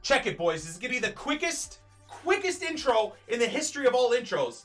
Check it, boys. This is going to be the quickest intro in the history of all intros.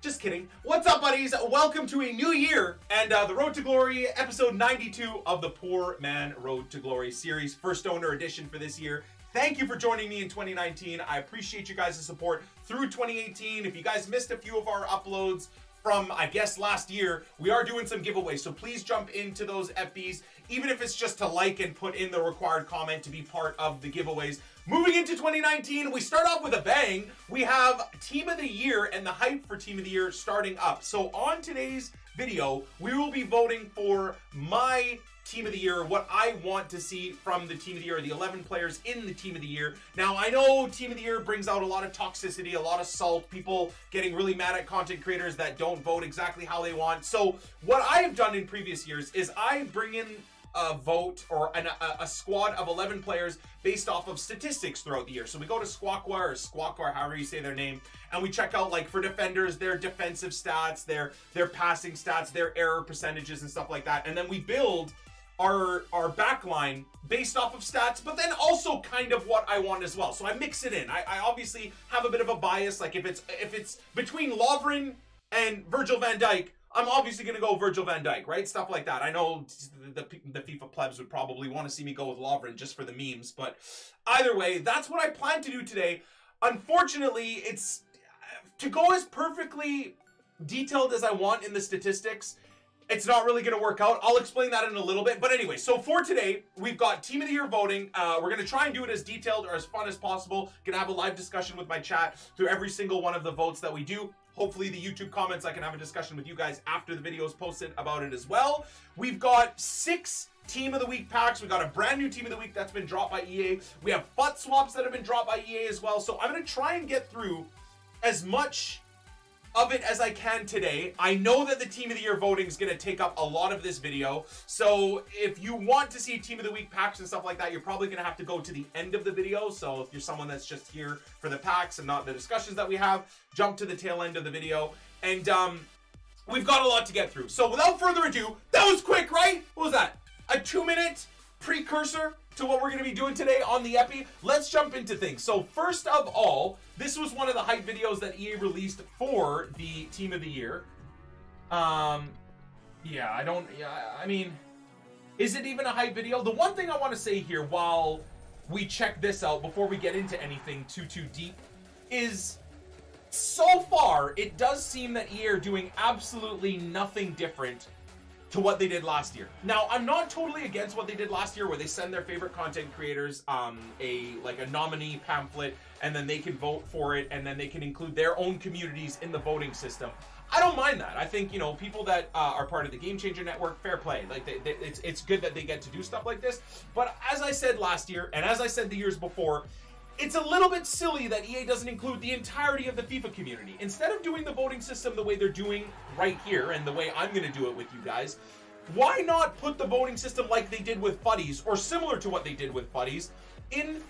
Just kidding. What's up, buddies? Welcome to a new year and the Road to Glory, episode 92 of the Poor Man Road to Glory series, first owner edition for this year. Thank you for joining me in 2019. I appreciate you guys' support through 2018. If you guys missed a few of our uploads from, I guess, last year, we are doing some giveaways, so please jump into those FBs, even if it's just to like and put in the required comment to be part of the giveaways. Moving into 2019, we start off with a bang. We have Team of the Year and the hype for Team of the Year starting up. So on today's video, we will be voting for my Team of the Year, what I want to see from the Team of the Year, the 11 players in the Team of the Year. Now, I know Team of the Year brings out a lot of toxicity, a lot of salt, people getting really mad at content creators that don't vote exactly how they want. So what I have done in previous years is I bring in a vote or a squad of 11 players based off of statistics throughout the year. So we go to Squawkwire or Squawkwire, however you say their name, and we check out, like, for defenders, their defensive stats, their passing stats, their error percentages and stuff like that. And then we build our backline based off of stats, but then also kind of what I want as well. So I mix it in. I obviously have a bit of a bias. Like if it's between Lovren and Virgil van Dijk, I'm obviously going to go Virgil van Dijk, right? Stuff like that. I know the FIFA plebs would probably want to see me go with Lovren just for the memes, but either way, that's what I plan to do today. Unfortunately, it's to go as perfectly detailed as I want in the statistics. It's not really going to work out. I'll explain that in a little bit. But anyway, so for today, we've got Team of the Year voting. We're going to try and do it as detailed or as fun as possible. Going to have a live discussion with my chat through every single one of the votes that we do. Hopefully the YouTube comments, I can have a discussion with you guys after the video is posted about it as well. We've got 6 Team of the Week packs. We got a brand new Team of the Week that's been dropped by EA. We have FUT swaps that have been dropped by EA as well. So I'm going to try and get through as much of it as I can today. I know that the Team of the Year voting is going to take up a lot of this video. So if you want to see Team of the Week packs and stuff like that, you're probably going to have to go to the end of the video. So if you're someone that's just here for the packs and not the discussions that we have, jump to the tail end of the video. And we've got a lot to get through. So without further ado, that was quick, right? What was that? A 2-minute precursor to what we're going to be doing today on the Epi. Let's jump into things. So first of all, this was one of the hype videos that EA released for the Team of the Year. I mean, is it even a hype video? The one thing I want to say here while we check this out before we get into anything too deep is, so far, it does seem that EA are doing absolutely nothing different to what they did last year. Now, I'm not totally against what they did last year, where they send their favorite content creators a nominee pamphlet, and then they can vote for it, and then they can include their own communities in the voting system. I don't mind that. I think, you know, people that are part of the Game Changer Network, fair play. Like, it's good that they get to do stuff like this. But as I said last year, and as I said the years before, it's a little bit silly that EA doesn't include the entirety of the FIFA community. Instead of doing the voting system the way they're doing right here, and the way I'm going to do it with you guys, why not put the voting system like they did with Fuddies, or similar to what they did with Fuddies, in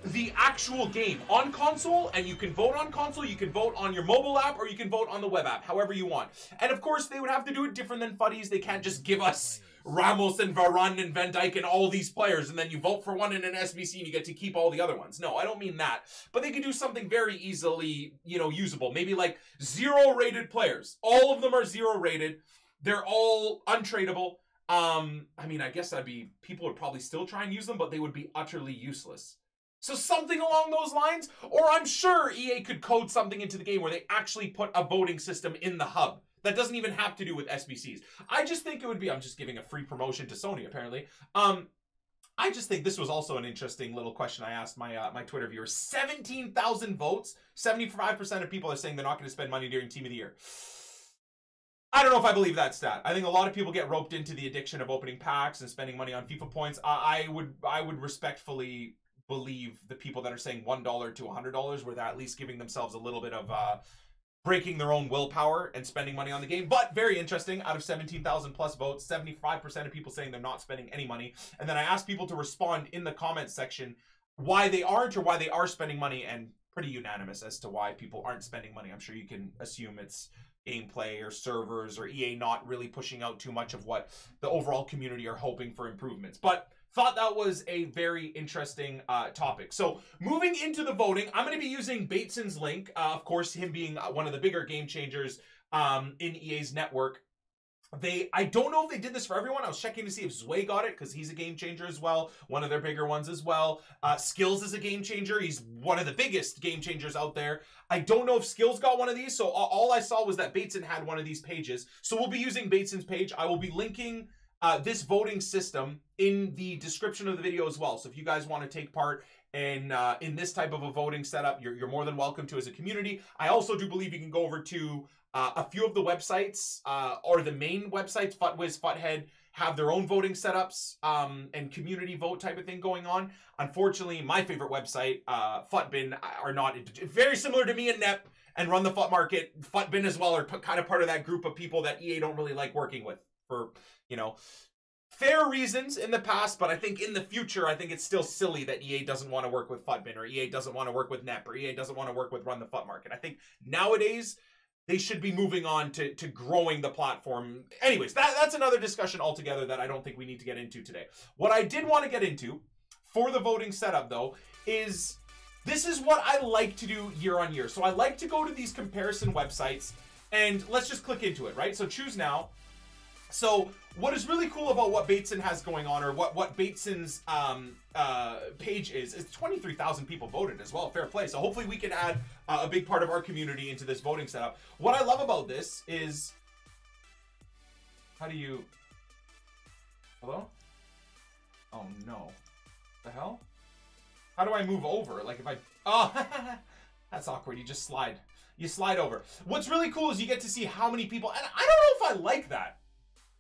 the actual game on console? And you can vote on console, you can vote on your mobile app, or you can vote on the web app, however you want. And of course, they would have to do it different than Fuddies. They can't just give us Ramos and Varane and Van Dijk and all these players, and then you vote for one in an SBC and you get to keep all the other ones. No, I don't mean that. But they could do something very easily, you know, usable. Maybe like 0 rated players. All of them are 0 rated. They're all untradeable. I mean, I guess people would probably still try and use them, but they would be utterly useless. So something along those lines, or I'm sure EA could code something into the game where they actually put a voting system in the hub. That doesn't even have to do with SBCs. I just think it would be, I'm just giving a free promotion to Sony, apparently. I just think this was also an interesting little question I asked my my Twitter viewers. 17,000 votes. 75% of people are saying they're not going to spend money during Team of the Year. I don't know if I believe that stat. I think a lot of people get roped into the addiction of opening packs and spending money on FIFA points. I would respectfully believe the people that are saying $1 to $100, where they're at least giving themselves a little bit of breaking their own willpower and spending money on the game. But very interesting, out of 17,000 plus votes, 75% of people saying they're not spending any money. And then I asked people to respond in the comments section why they aren't or why they are spending money, and pretty unanimous as to why people aren't spending money. I'm sure you can assume it's gameplay or servers or EA not really pushing out too much of what the overall community are hoping for improvements. But thought that was a very interesting topic. So moving into the voting, I'm going to be using Bateson's link. Of course, him being one of the bigger game changers in EA's network. I don't know if they did this for everyone. I was checking to see if Zwei got it because he's a game changer as well. One of their bigger ones as well. Skills is a game changer. He's one of the biggest game changers out there. I don't know if Skills got one of these. So all I saw was that Bateson had one of these pages. So we'll be using Bateson's page. I will be linking this voting system in the description of the video as well. So if you guys want to take part in this type of a voting setup, you're more than welcome to as a community. I also do believe you can go over to a few of the websites or the main websites, FUTWiz, FUTHead, have their own voting setups and community vote type of thing going on. Unfortunately, my favorite website, FUTBin, are not very similar to me and Nep and Run the FUT Market. FUTBin as well are kind of part of that group of people that EA don't really like working with for, you know, fair reasons in the past, but I think in the future, I think it's still silly that EA doesn't want to work with FUTBin or EA doesn't want to work with Nep or EA doesn't want to work with Run the FUT Market. I think nowadays, they should be moving on to growing the platform. Anyways, that's another discussion altogether that I don't think we need to get into today. What I did want to get into for the voting setup, though, is this is what I like to do year on year. So I like to go to these comparison websites, and let's just click into it, right? So choose now. So what is really cool about what Bateson has going on, or what Bateson's page is 23,000 people voted as well. Fair play. So hopefully we can add a big part of our community into this voting setup. What I love about this is, how do you, hello? Oh no, the hell? How do I move over? Like if I, oh, that's awkward. You just slide. You slide over. What's really cool is you get to see how many people, and I don't know if I like that.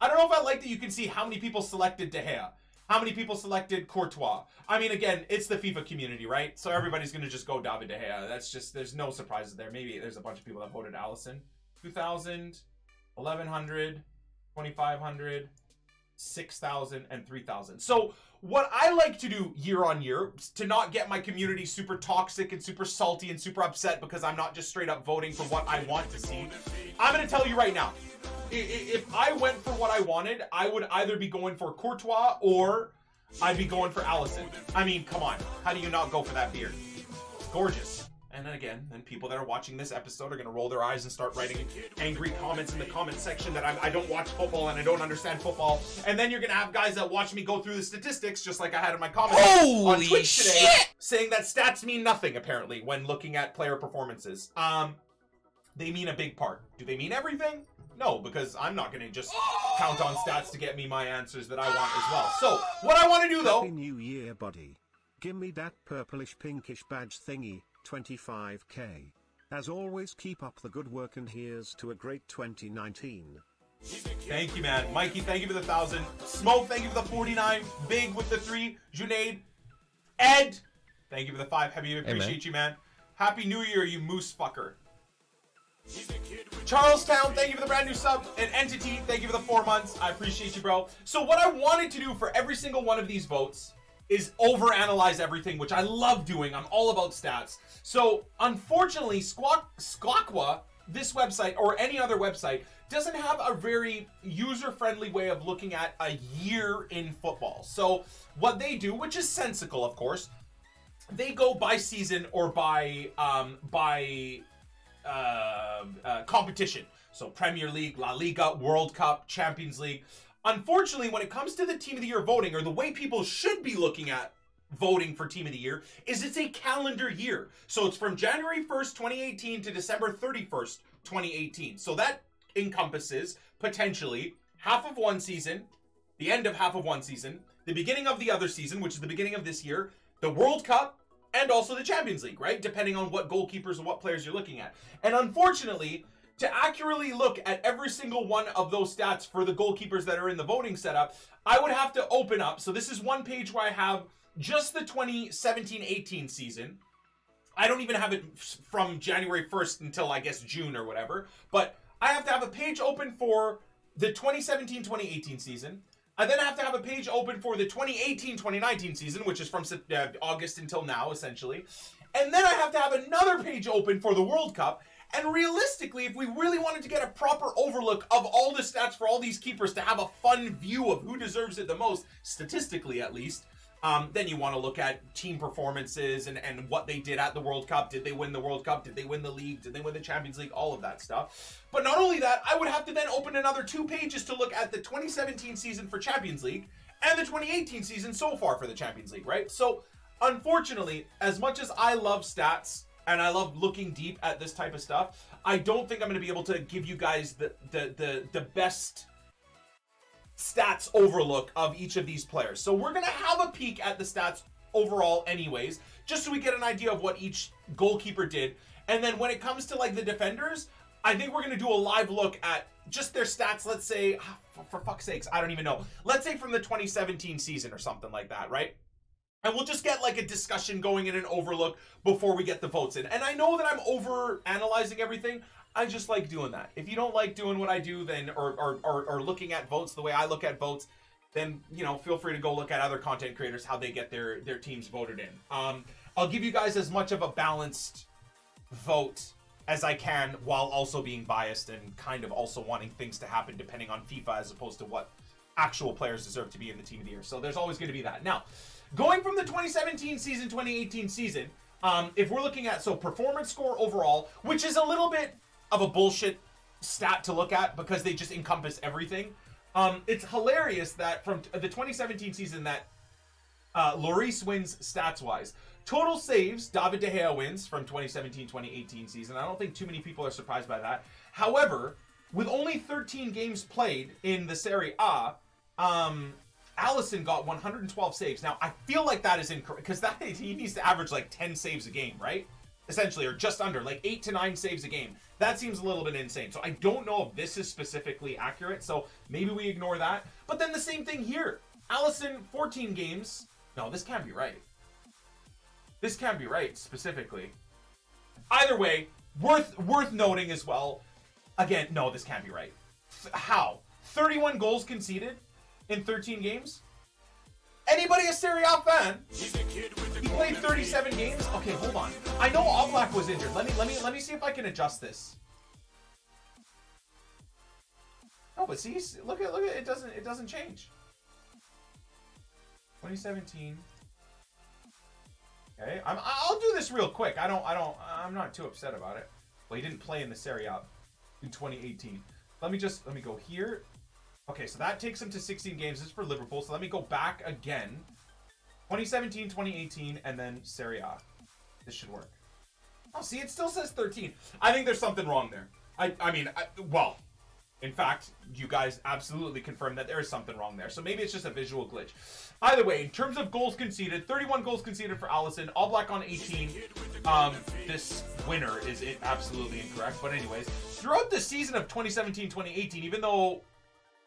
I don't know if I like that you can see how many people selected De Gea, how many people selected Courtois. I mean, again, it's the FIFA community, right? So everybody's going to just go David De Gea. That's just, there's no surprises there. Maybe there's a bunch of people that voted Allison. 2,000, 1,100, 2,500, 6,000, and 3,000. So what I like to do year on year to not get my community super toxic and super salty and super upset because I'm not just straight up voting for what I want to see, I'm going to tell you right now. If I went for what I wanted, I would either be going for Courtois or I'd be going for Allison. I mean, come on. How do you not go for that beard? Gorgeous. And then again, then people that are watching this episode are going to roll their eyes and start writing angry comments in the comment section that I don't watch football and I don't understand football. And then you're going to have guys that watch me go through the statistics, just like I had in my comments on Twitch today, saying that stats mean nothing, apparently, when looking at player performances. They mean a big part. Do they mean everything? No, because I'm not going to just count on stats to get me my answers that I want as well. So, what I want to do, though... Happy New Year, buddy. Give me that purplish pinkish badge thingy, 25k. As always, keep up the good work and here's to a great 2019. Thank you, man. Mikey, thank you for the 1,000. Smoke, thank you for the 49. Big with the 3. Junaid. Ed, thank you for the 5. Heavy, appreciate you, man. Happy New Year, you moose fucker. Charlestown, thank you for the brand new sub. And Entity, thank you for the 4 months. I appreciate you, bro. So what I wanted to do for every single one of these votes is overanalyze everything, which I love doing. I'm all about stats. So unfortunately, Squawkwa, this website or any other website, doesn't have a very user-friendly way of looking at a year in football. So what they do, which is sensical, of course, they go by season or by competition. So Premier League, La Liga, World Cup, Champions League. Unfortunately, when it comes to the Team of the Year voting, or the way people should be looking at voting for Team of the Year, is it's a calendar year. So it's from January 1st, 2018 to December 31st, 2018. So that encompasses potentially half of one season, the end of half of one season, the beginning of the other season, which is the beginning of this year, the World Cup, and also the Champions League, right? Depending on what goalkeepers and what players you're looking at. And unfortunately, to accurately look at every single one of those stats for the goalkeepers that are in the voting setup, I would have to open up. So this is one page where I have just the 2017-18 season. I don't even have it from January 1st until, I guess, June or whatever. But I have to have a page open for the 2017-2018 season. I then have to have a page open for the 2018-2019 season, which is from August until now, essentially. And then I have to have another page open for the World Cup. And realistically, if we really wanted to get a proper overlook of all the stats for all these keepers to have a fun view of who deserves it the most, statistically at least, then you want to look at team performances and what they did at the World Cup. Did they win the World Cup? Did they win the league? Did they win the Champions League? All of that stuff. But not only that, I would have to then open another 2 pages to look at the 2017 season for Champions League and the 2018 season so far for the Champions League, right? So, unfortunately, as much as I love stats and I love looking deep at this type of stuff, I don't think I'm going to be able to give you guys the best stats overlook of each of these players. So we're going to have a peek at the stats overall anyways, just so we get an idea of what each goalkeeper did. And then when it comes to like the defenders, I think we're going to do a live look at just their stats. Let's say, for fuck's sakes, I don't even know. Let's say from the 2017 season or something like that, right? And we'll just get like a discussion going and an overlook before we get the votes in. And I know that I'm over analyzing everything. I just like doing that. If you don't like doing what I do, then or looking at votes the way I look at votes, then, you know, feel free to go look at other content creators, how they get their teams voted in. I'll give you guys as much of a balanced vote as I can while also being biased and kind of also wanting things to happen depending on FIFA as opposed to what actual players deserve to be in the team of the year. So there's always going to be that. Now, going from the 2017 season, 2018 season, if we're looking at, so performance score overall, which is a little bit of a bullshit stat to look at because they just encompass everything. It's hilarious that from the 2017 season that Lloris wins stats-wise. Total saves, David De Gea wins from 2017-2018 season. I don't think too many people are surprised by that. However, with only 13 games played in the Serie A, Alisson got 112 saves. Now, I feel like that is incorrect because that he needs to average like 10 saves a game, right? Essentially, or just under, like 8 to 9 saves a game. That seems a little bit insane. So I don't know if this is specifically accurate. So maybe we ignore that. But then the same thing here. Alisson, 14 games. No, this can't be right. This can't be right, specifically. Either way, worth noting as well. Again, no, this can't be right. How? 31 goals conceded in 13 games? Anybody a Serie A fan? He played 37 games? Okay, hold on. I know Oblak was injured. Let me see if I can adjust this. No, but see, look at it doesn't change. 2017. Okay, I'll do this real quick. I'm not too upset about it. Well, he didn't play in the Serie A in 2018. Let me go here. Okay, so that takes him to 16 games. This is for Liverpool. So let me go back again. 2017, 2018, and then Serie A. This should work. Oh, see, it still says 13. I think there's something wrong there. Well, in fact, you guys absolutely confirmed that there is something wrong there. So maybe it's just a visual glitch. Either way, in terms of goals conceded, 31 goals conceded for Alisson. Oblak on 18. This winner is absolutely incorrect. But anyways, throughout the season of 2017-2018, even though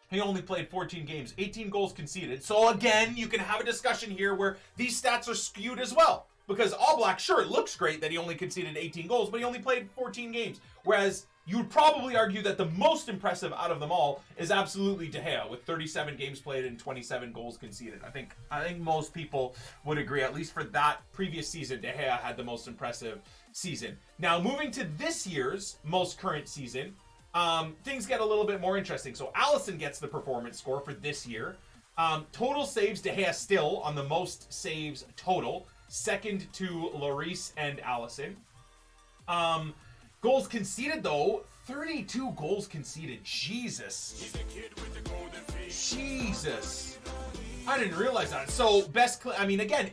he only played 14 games, 18 goals conceded. So again, you can have a discussion here where these stats are skewed as well. Because Oblak, sure, it looks great that he only conceded 18 goals, but he only played 14 games. Whereas you would probably argue that the most impressive out of them all is absolutely De Gea with 37 games played and 27 goals conceded. I think most people would agree, at least for that previous season, De Gea had the most impressive season. Now, moving to this year's most current season, things get a little bit more interesting. So Alisson gets the performance score for this year. Total saves, De Gea still on the most saves total. Second to Lloris and Alisson. Goals conceded, though, 32 goals conceded. Jesus. Jesus. I didn't realize that. So, again,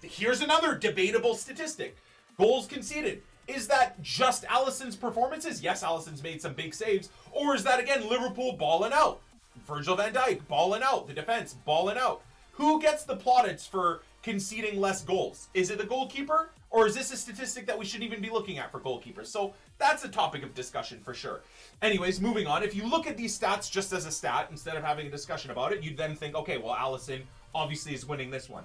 here's another debatable statistic. Goals conceded. Is that just Alisson's performances? Yes, Alisson's made some big saves. Or is that, again, Liverpool balling out? Virgil van Dijk balling out. The defense balling out. Who gets the plaudits for conceding less goals? Is it the goalkeeper? Or is this a statistic that we shouldn't even be looking at for goalkeepers? So that's a topic of discussion for sure. Anyways, moving on. If you look at these stats just as a stat, instead of having a discussion about it, you'd then think, okay, well, Alisson obviously is winning this one.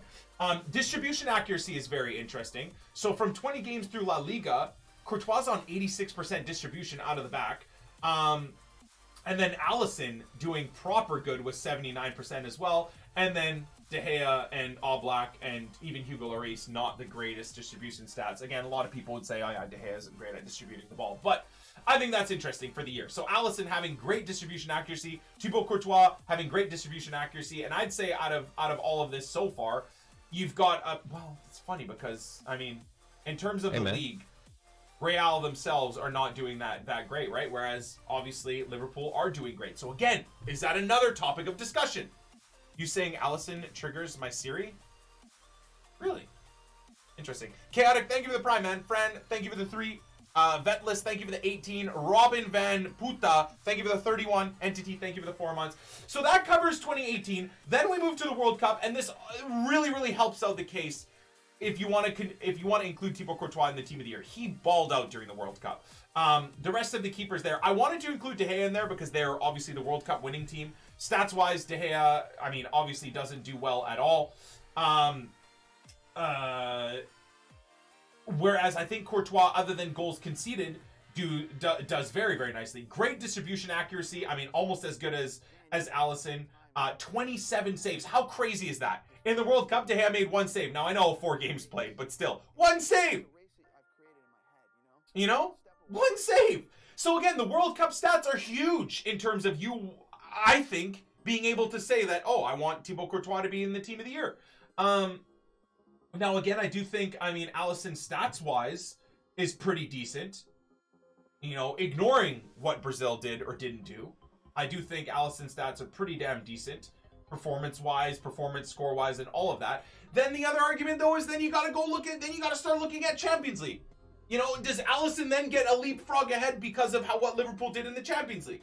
Distribution accuracy is very interesting. So from 20 games through La Liga, Courtois on 86% distribution out of the back. And then Alisson doing proper good with 79% as well. And then De Gea and Oblak and even Hugo Lloris, not the greatest distribution stats. Again, a lot of people would say, oh yeah, De Gea isn't great at distributing the ball. But I think that's interesting for the year. So Alisson having great distribution accuracy, Thibaut Courtois having great distribution accuracy, and I'd say out of all of this so far, you've got well, it's funny because, I mean, in terms of the league, Real themselves are not doing that great, right? Whereas, obviously, Liverpool are doing great. So again, is that another topic of discussion? You saying Alisson triggers my Siri? Really? Interesting. Chaotic, thank you for the Prime, man. Fran, thank you for the 3. Vetless, thank you for the 18. Robin Van Puta, thank you for the 31. Entity, thank you for the 4 months. So that covers 2018. Then we move to the World Cup, and this really, really helps out the case if you want to include Thibaut Courtois in the Team of the Year. He balled out during the World Cup. The rest of the keepers there, I wanted to include De Gea in there because they're obviously the World Cup winning team. Stats-wise, De Gea, I mean, obviously doesn't do well at all. Whereas I think Courtois, other than goals conceded, does very, very nicely. Great distribution accuracy. I mean, almost as good as Alisson. 27 saves. How crazy is that? In the World Cup, De Gea made 1 save. Now, I know 4 games played, but still. 1 save! You know? 1 save! So again, the World Cup stats are huge in terms of you, I think, being able to say that, oh, I want Thibaut Courtois to be in the Team of the Year. Now, again, I do think, I mean, Alisson stats-wise is pretty decent. You know, ignoring what Brazil did or didn't do. I do think Alisson stats are pretty damn decent. Performance-wise, performance score-wise, and all of that. Then the other argument, though, is then you gotta start looking at Champions League. You know, does Alisson then get a leapfrog ahead because of what Liverpool did in the Champions League?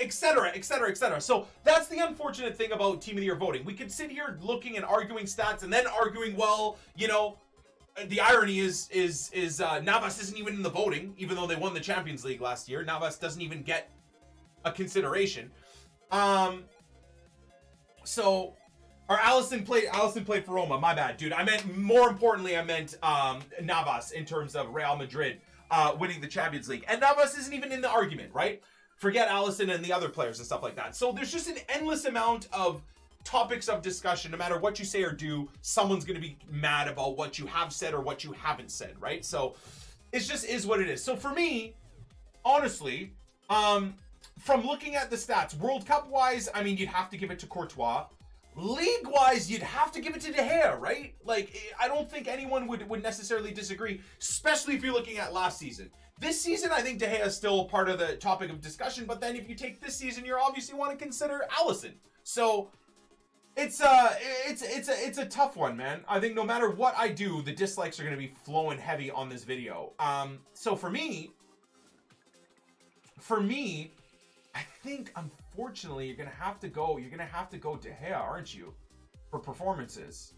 Etc., etc., etc. So that's the unfortunate thing about Team of the Year voting. We could sit here looking and arguing stats and then arguing, well, you know, the irony is Navas isn't even in the voting, even though they won the Champions League last year. Navas doesn't even get a consideration. So, or Alisson played for Roma. My bad, dude. I meant, more importantly, I meant Navas in terms of Real Madrid winning the Champions League. And Navas isn't even in the argument, right? Forget Alisson and the other players and stuff like that. So there's just an endless amount of topics of discussion. No matter what you say or do, someone's going to be mad about what you have said or what you haven't said, right? So it just is what it is. So for me, honestly, from looking at the stats, World Cup-wise, I mean, you'd have to give it to Courtois. League-wise, you'd have to give it to De Gea, right? Like, I don't think anyone would necessarily disagree, especially if you're looking at last season. This season, I think De Gea is still part of the topic of discussion, but then if you take this season, you obviously want to consider Alisson. So it's a tough one, man. I think no matter what I do, the dislikes are going to be flowing heavy on this video. So for me, I think unfortunately you're gonna have to go De Gea, aren't you? For performances,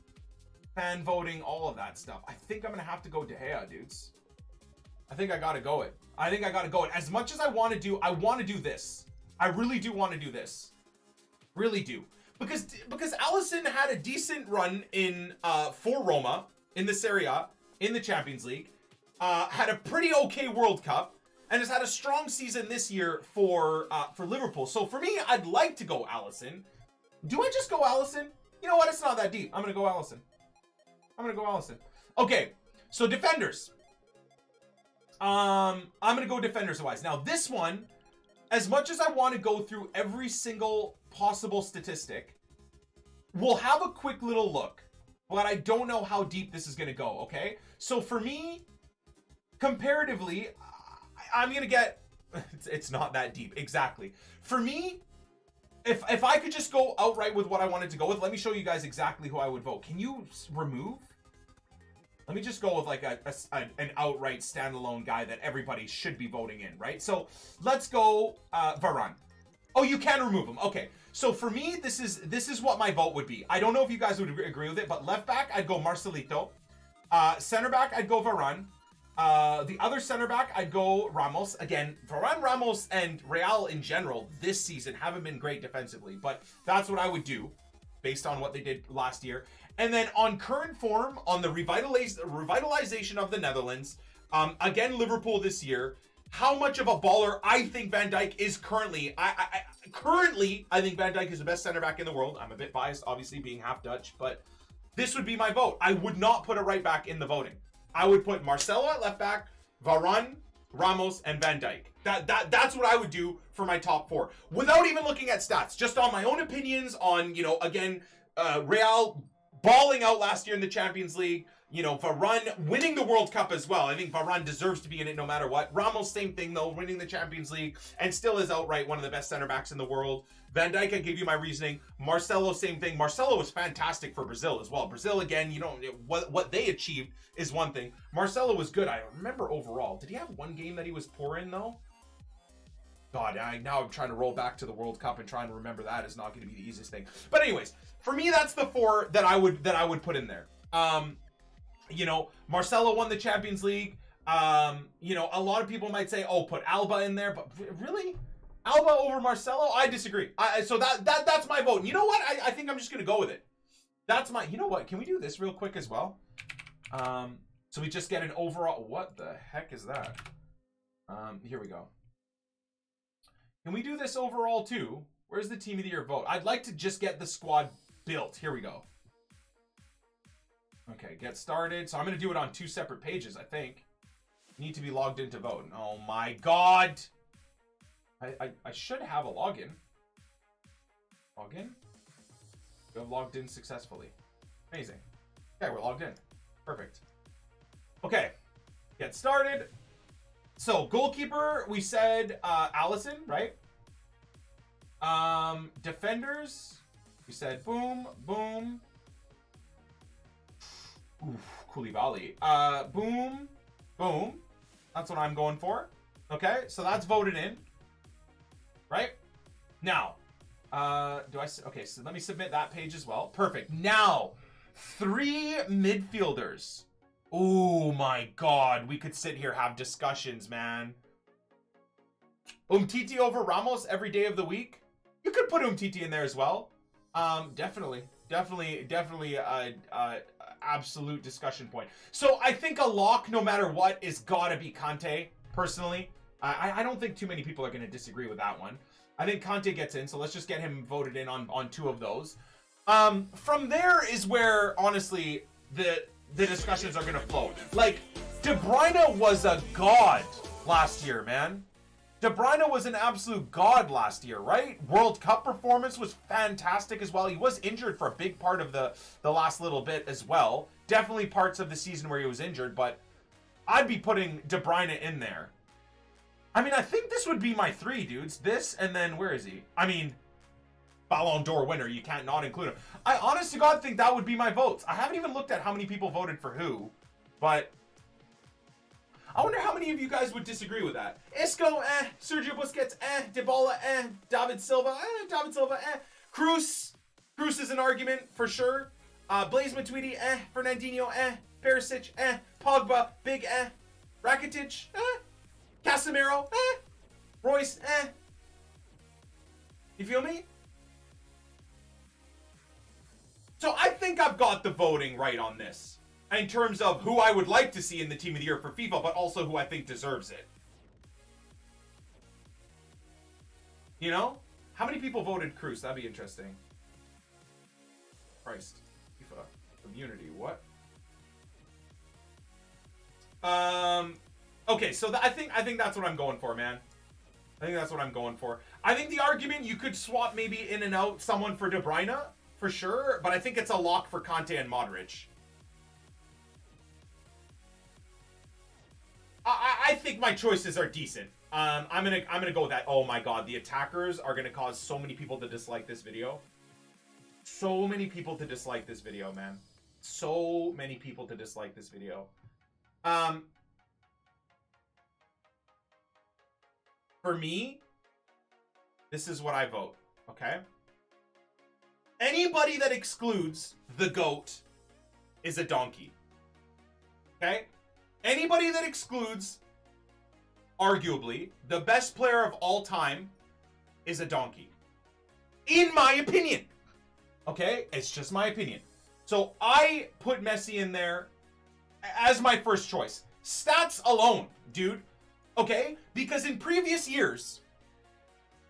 fan voting, all of that stuff. I think I'm gonna have to go De Gea, dudes. I think I gotta go it. As much as I want to do this. I really do want to do this. Really do. Because Alisson had a decent run in for Roma in the Serie A, in the Champions League, had a pretty okay World Cup, and has had a strong season this year for Liverpool. So for me, I'd like to go Alisson. Do I just go Alisson? You know what? It's not that deep. I'm gonna go Alisson. Okay, so defenders. I'm gonna go defenders-wise. Now this one, as much as I want to go through every single possible statistic, we'll have a quick little look, but I don't know how deep this is gonna go. Okay, so for me, comparatively, I'm gonna get, it's not that deep, exactly. For me, if I could just go outright with what I wanted to go with, let me show you guys exactly who I would vote. Can you remove? Let me just go with like an outright standalone guy that everybody should be voting in, right? So let's go Varane. Oh, you can remove him. Okay, so for me, this is what my vote would be. I don't know if you guys would agree with it, but left back, I'd go Marcelito. Center back, I'd go Varane. The other center back, I'd go Ramos. Again, Varane, Ramos, and Real in general this season haven't been great defensively, but that's what I would do based on what they did last year. And then on current form, on the revitalization of the Netherlands, again, Liverpool this year, how much of a baller I think Van Dijk is currently. Currently, I think Van Dijk is the best center back in the world. I'm a bit biased, obviously, being half Dutch, but this would be my vote. I would not put a right back in the voting. I would put Marcelo at left back, Varane, Ramos, and Van Dijk. That's what I would do for my top 4. Without even looking at stats. Just on my own opinions on, you know, again, Real balling out last year in the Champions League. You know, Varane winning the World Cup as well. I think Varane deserves to be in it no matter what. Ramos, same thing though, winning the Champions League and still is outright one of the best center backs in the world. Van Dijk, I gave you my reasoning. Marcelo, same thing. Marcelo was fantastic for Brazil as well. Brazil, again, you know, what they achieved is one thing. Marcelo was good. I remember overall. Did he have one game that he was poor in though? God, now I'm trying to roll back to the World Cup and trying to remember that is not going to be the easiest thing. But anyways, for me, that's the 4 that I would put in there. You know, Marcelo won the Champions League. You know, a lot of people might say, oh, put Alba in there, but really? Alba over Marcelo? I disagree. So that's my vote. And you know what? I think I'm just going to go with it. That's my, you know what? Can we do this real quick as well? So we just get an overall, what the heck is that? Here we go. Can we do this overall too? Where's the team of the year vote? I'd like to just get the squad built. Here we go. Okay, get started. So I'm going to do it on 2 separate pages, I think. Need to be logged in to vote. Oh my God. I should have a login. Login? We have logged in successfully. Amazing. Okay, we're logged in. Perfect. Okay, get started. So, goalkeeper, we said Allison, right? Defenders, we said boom, boom. Oof, Koulibaly. Boom, boom. That's what I'm going for. Okay, so that's voted in. Right? Now, okay, so let me submit that page as well. Perfect. Now, 3 midfielders. Oh my God, we could sit here, have discussions, man. Umtiti over Ramos every day of the week. You could put Umtiti in there as well. Definitely absolute discussion point. So I think a lock, no matter what, is gotta be Kante, personally. I don't think too many people are going to disagree with that one. I think Kante gets in, so let's just get him voted in on 2 of those. From there is where, honestly, the discussions are going to flow. Like, De Bruyne was a god last year, man. De Bruyne was an absolute god last year, right? World Cup performance was fantastic as well. He was injured for a big part of the last little bit as well. Definitely parts of the season where he was injured, but I'd be putting De Bruyne in there. I mean, I think this would be my 3, dudes. This, and then, where is he? I mean, Ballon d'Or winner. You can't not include him. I honest to God think that would be my votes. I haven't even looked at how many people voted for who, but I wonder how many of you guys would disagree with that. Isco, Sergio Busquets, Dybala, David Silva, Cruz is an argument for sure. Blaise Matuidi, Fernandinho, Perisic, Pogba, big Rakitic, Casemiro, Royce, You feel me? So I think I've got the voting right on this, in terms of who I would like to see in the Team of the Year for FIFA, but also who I think deserves it. You know? How many people voted Cruz? That'd be interesting. Christ. FIFA. Community. What? Okay, so I think that's what I'm going for, man. I think that's what I'm going for. I think the argument, you could swap maybe in and out someone for De Bruyne, for sure, but I think it's a lock for Kante and Modric. I think my choices are decent. I'm gonna go with that. Oh my God, the attackers are gonna cause so many people to dislike this video. So many people to dislike this video, man. So many people to dislike this video. For me, this is what I vote. Okay. Anybody that excludes the GOAT is a donkey. Okay. Anybody that excludes, arguably, the best player of all time is a donkey. In my opinion. Okay? It's just my opinion. So I put Messi in there as my first choice. Stats alone, dude. Okay? Because in previous years,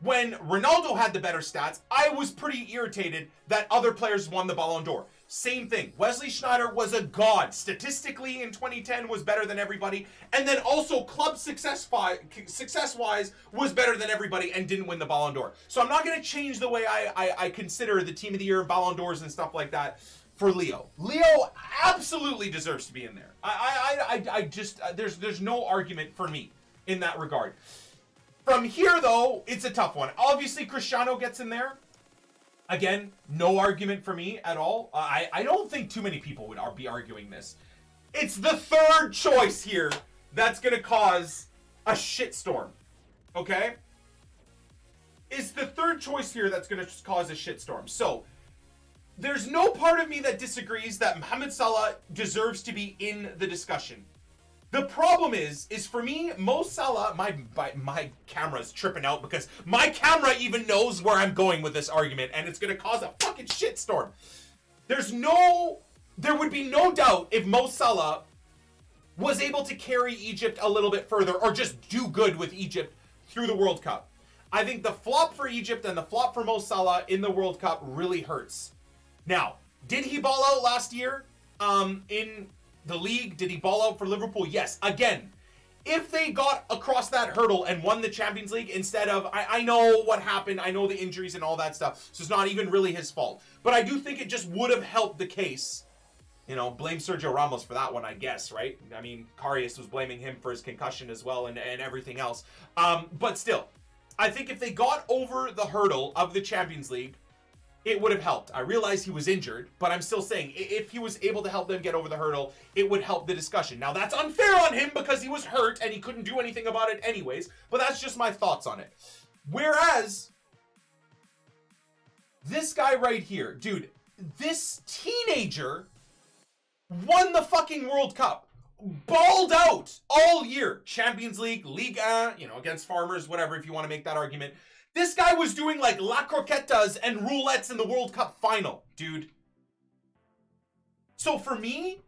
when Ronaldo had the better stats, I was pretty irritated that other players won the Ballon d'Or. Same thing. Wesley Sneijder was a god. Statistically in 2010 was better than everybody. And then also club success-wise was better than everybody and didn't win the Ballon d'Or. So I'm not going to change the way I consider the Team of the Year, Ballon d'Ors and stuff like that for Leo. Leo absolutely deserves to be in there. I just, there's no argument for me in that regard. From here, though, it's a tough one. Obviously, Cristiano gets in there. Again, no argument for me at all. I don't think too many people would be arguing this. It's the third choice here that's going to cause a shitstorm. Okay? It's the third choice here that's going to cause a shitstorm. So, there's no part of me that disagrees that Mohamed Salah deserves to be in the discussion. The problem is for me, Mo Salah, my camera's tripping out because my camera even knows where I'm going with this argument, and it's going to cause a fucking shitstorm. There would be no doubt if Mo Salah was able to carry Egypt a little bit further or just do good with Egypt through the World Cup. I think the flop for Egypt and the flop for Mo Salah in the World Cup really hurts. Now, did he ball out last year in the league? Did he ball out for Liverpool? Yes. Again, if they got across that hurdle and won the Champions League instead of, I know what happened, I know the injuries and all that stuff, so it's not even really his fault. But I do think it just would have helped the case. You know, blame Sergio Ramos for that one, I guess, right? I mean, Karius was blaming him for his concussion as well and everything else. But still, I think if they got over the hurdle of the Champions League, it would have helped. I realize he was injured, but I'm still saying if he was able to help them get over the hurdle, it would help the discussion. Now, that's unfair on him because he was hurt and he couldn't do anything about it anyways, but that's just my thoughts on it. Whereas, this guy right here, dude, this teenager won the fucking World Cup. Balled out all year. Champions League, Ligue 1, you know, against Farmers, whatever, if you want to make that argument. This guy was doing like La Croquetas and roulettes in the World Cup final, dude. So for me,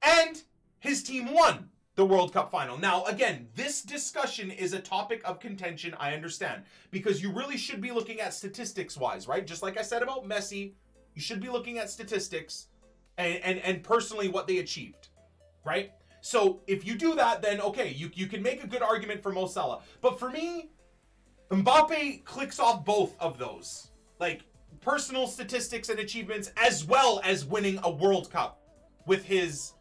and his team won the World Cup final. Now, again, this discussion is a topic of contention, I understand. Because you really should be looking at statistics-wise, right? Just like I said about Messi, you should be looking at statistics and personally what they achieved, right? So if you do that, then okay, you can make a good argument for Mo Salah. But for me, Mbappe clicks off both of those. Like, personal statistics and achievements, as well as winning a World Cup with his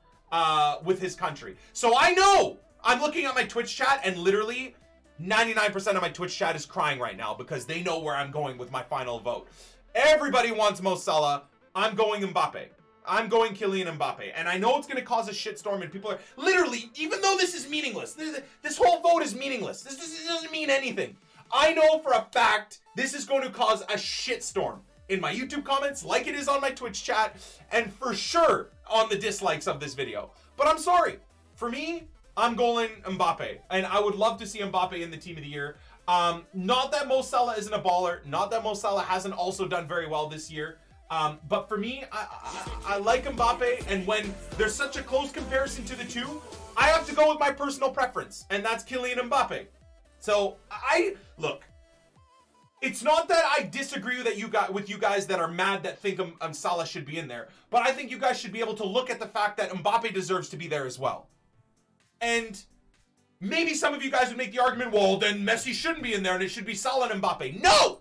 country. So I know, I'm looking at my Twitch chat, and literally 99% of my Twitch chat is crying right now because they know where I'm going with my final vote. Everybody wants Mo Salah. I'm going Mbappe. I'm going Kylian Mbappe. And I know it's going to cause a shitstorm, and people are literally, even though this is meaningless, this whole vote is meaningless. This doesn't mean anything. I know for a fact this is going to cause a shitstorm in my YouTube comments, like it is on my Twitch chat, and for sure on the dislikes of this video. But I'm sorry. For me, I'm going Mbappe. And I would love to see Mbappe in the Team of the Year. Not that Mo Salah isn't a baller. Not that Mo Salah hasn't also done very well this year. But for me, I like Mbappe. And when there's such a close comparison to the two, I have to go with my personal preference. And that's Kylian Mbappe. So, look, it's not that I disagree with you guys that are mad that think Salah should be in there, but I think you guys should be able to look at the fact that Mbappe deserves to be there as well. And maybe some of you guys would make the argument, well, then Messi shouldn't be in there and it should be Salah and Mbappe. No!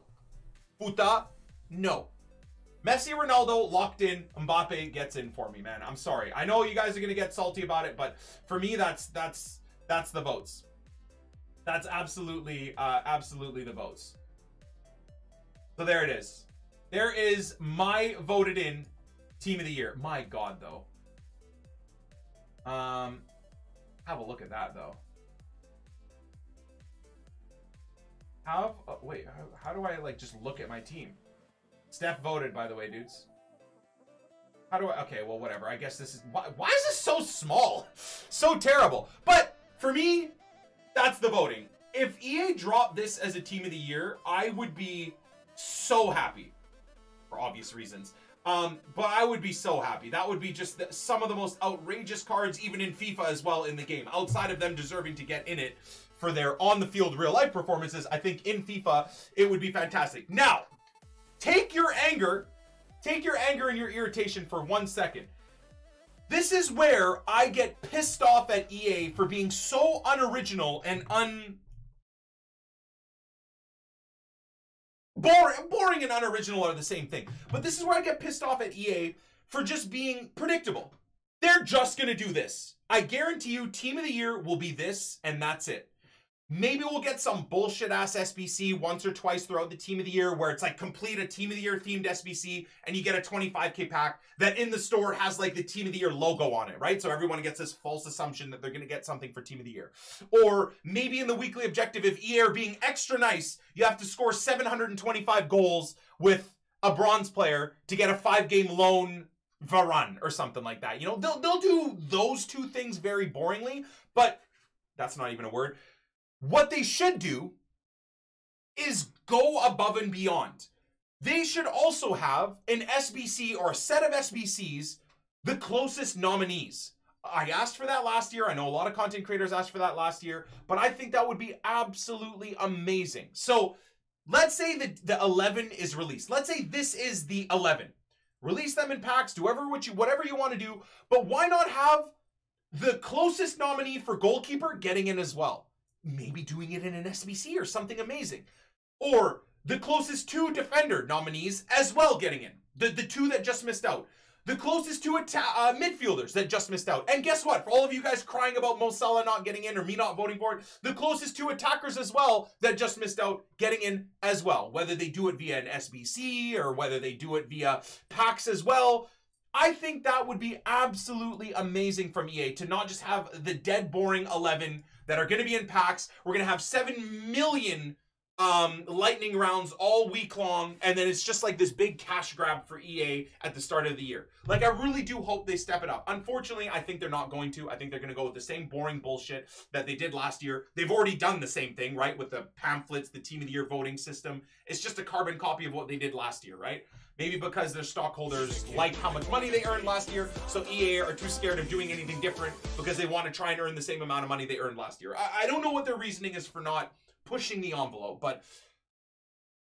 Puta, no. Messi, Ronaldo, locked in. Mbappe gets in for me, man. I'm sorry. I know you guys are going to get salty about it, but for me, that's the votes. That's absolutely the votes. So there it is. There is my voted in Team of the Year. My God, though. Have a look at that, though. Wait, how do I, like, just look at my team? Steph voted, by the way, dudes. How do I, okay, well, whatever. I guess this is, why is this so small? So terrible. But, for me, that's the voting. If EA dropped this as a Team of the Year, I would be so happy. For obvious reasons. But I would be so happy. That would be just some of the most outrageous cards, even in FIFA as well, in the game. Outside of them deserving to get in it for their on-the-field real-life performances, I think in FIFA, it would be fantastic. Now, take your anger and your irritation for 1 second. This is where I get pissed off at EA for being so unoriginal and boring and unoriginal are the same thing. But this is where I get pissed off at EA for just being predictable. They're just going to do this. I guarantee you Team of the Year will be this, and that's it. Maybe we'll get some bullshit-ass SBC once or twice throughout the Team of the Year where it's like complete a Team of the Year themed SBC and you get a 25k pack that in the store has like the Team of the Year logo on it, right? So everyone gets this false assumption that they're going to get something for Team of the Year. Or maybe in the weekly objective, if EA are being extra nice, you have to score 725 goals with a bronze player to get a 5-game loan VARANE or something like that. You know, they'll do those two things very boringly, but that's not even a word. What they should do is go above and beyond. They should also have an SBC or a set of SBCs, the closest nominees. I asked for that last year. I know a lot of content creators asked for that last year, but I think that would be absolutely amazing. So let's say that the 11 is released. Let's say this is the 11. Release them in packs, do whatever you want to do, but why not have the closest nominee for goalkeeper getting in as well? Maybe doing it in an SBC or something amazing. Or the closest 2 defender nominees as well getting in. The 2 that just missed out. The closest 2 midfielders that just missed out. And guess what? For all of you guys crying about Mo Salah not getting in or me not voting for it, the closest 2 attackers as well that just missed out getting in as well. Whether they do it via an SBC or whether they do it via packs as well. I think that would be absolutely amazing from EA to not just have the dead boring 11 that are going to be in packs. We're going to have 7 million lightning rounds all week long, and then it's just like this big cash grab for EA at the start of the year. Like, I really do hope they step it up. Unfortunately, I think they're not going to. I think they're going to go with the same boring bullshit that they did last year. They've already done the same thing, right? With the pamphlets, the Team of the Year voting system. It's just a carbon copy of what they did last year, right? Maybe because their stockholders like how much money they earned last year, so EA are too scared of doing anything different because they want to try and earn the same amount of money they earned last year. I don't know what their reasoning is for not pushing the envelope, but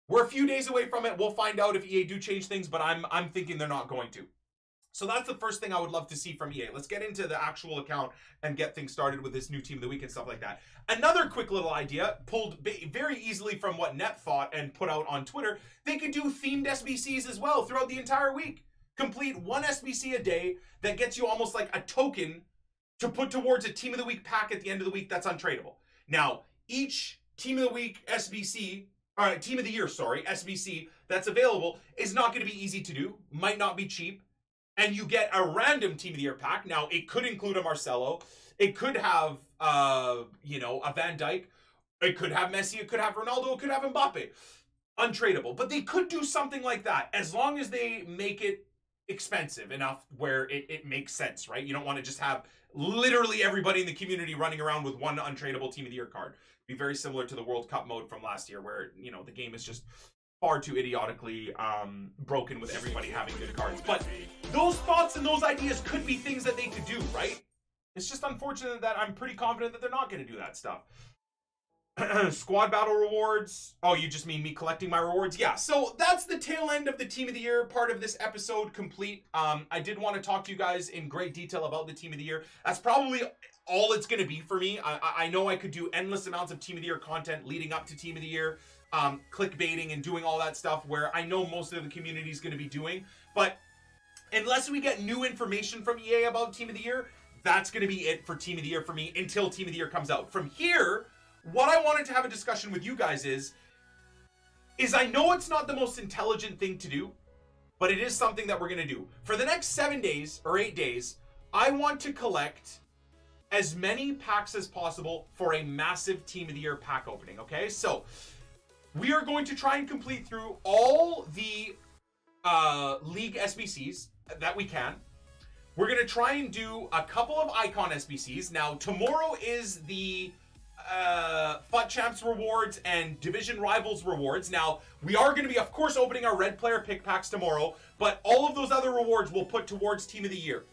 we're a few days away from it. We'll find out if EA do change things, but I'm thinking they're not going to. So that's the first thing I would love to see from EA. Let's get into the actual account and get things started with this new Team of the Week and stuff like that. Another quick little idea, pulled very easily from what Net thought and put out on Twitter, they could do themed SBCs as well throughout the entire week. Complete 1 SBC a day that gets you almost like a token to put towards a Team of the Week pack at the end of the week that's untradeable. Now, each Team of the Week SBC, Team of the Year, sorry, SBC that's available is not going to be easy to do, might not be cheap. And you get a random Team of the Year pack. Now, it could include a Marcelo. It could have, you know, a Van Dijk. It could have Messi. It could have Ronaldo. It could have MBAPPE. Untradeable. But they could do something like that as long as they make it expensive enough where it makes sense, right? You don't want to just have literally everybody in the community running around with one untradeable Team of the Year card. Be very similar to the World Cup mode from last year where, you know, the game is just far too idiotically broken with everybody having good cards. But those thoughts and those ideas could be things that they could do, right? It's just unfortunate that I'm pretty confident that they're not going to do that stuff. Squad battle rewards. Oh, you just mean me collecting my rewards? Yeah, so that's the tail end of the Team of the Year part of this episode complete. I did want to talk to you guys in great detail about the Team of the Year. That's probably all it's going to be for me. I know I could do endless amounts of Team of the Year content leading up to Team of the Year. Clickbaiting and doing all that stuff where I know most of the community is going to be doing. But unless we get new information from EA about Team of the Year, that's going to be it for Team of the Year for me until Team of the Year comes out. From here, what I wanted to have a discussion with you guys is I know it's not the most intelligent thing to do, but it is something that we're going to do. For the next 7 days or 8 days, I want to collect as many packs as possible for a massive Team of the Year pack opening, okay? So we are going to try and complete through all the League SBCs that we can. We're going to try and do a couple of Icon SBCs. Now, tomorrow is the FUT Champs rewards and Division Rivals rewards. Now, we are going to be, of course, opening our red player pick packs tomorrow, but all of those other rewards we'll put towards Team of the Year.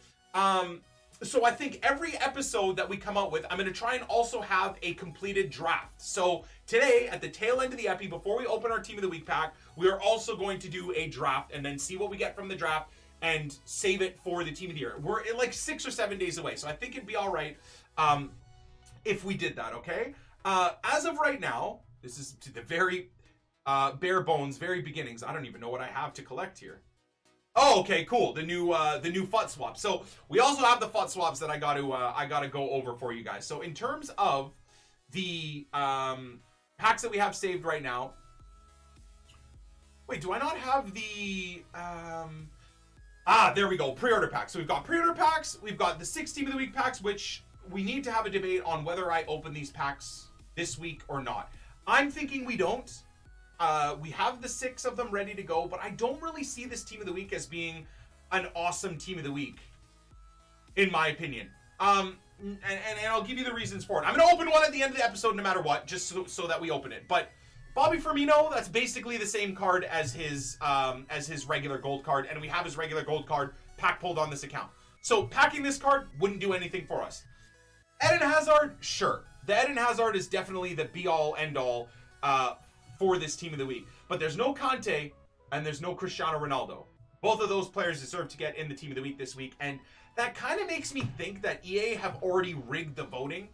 So I think every episode that we come out with, I'm going to try and also have a completed draft. So today, at the tail end of the epi, before we open our Team of the Week pack, we are also going to do a draft and then see what we get from the draft and save it for the Team of the Year. We're like 6 or 7 days away, so I think it'd be all right if we did that, okay? As of right now, this is to the very bare bones, very beginnings. I don't even know what I have to collect here. Oh, okay, cool. The new FUT swap. So we also have the FUT swaps that I got to go over for you guys. So in terms of the packs that we have saved right now. Wait, do I not have the there we go. Pre-order packs. So we've got pre-order packs. We've got the 6 Team of the Week packs, which we need to have a debate on whether I open these packs this week or not. I'm thinking we don't. We have the 6 of them ready to go, but I don't really see this Team of the Week as being an awesome Team of the Week, in my opinion. And I'll give you the reasons for it. I'm going to open one at the end of the episode no matter what, just so that we open it. But Bobby Firmino, that's basically the same card as his regular gold card, and we have his regular gold card pack pulled on this account. So packing this card wouldn't do anything for us. Eden Hazard, sure. The Eden Hazard is definitely the be-all, end-all for this Team of the Week. But there's no Conte and there's no Cristiano Ronaldo. Both of those players deserve to get in the Team of the Week this week, and that kind of makes me think that EA have already rigged the voting.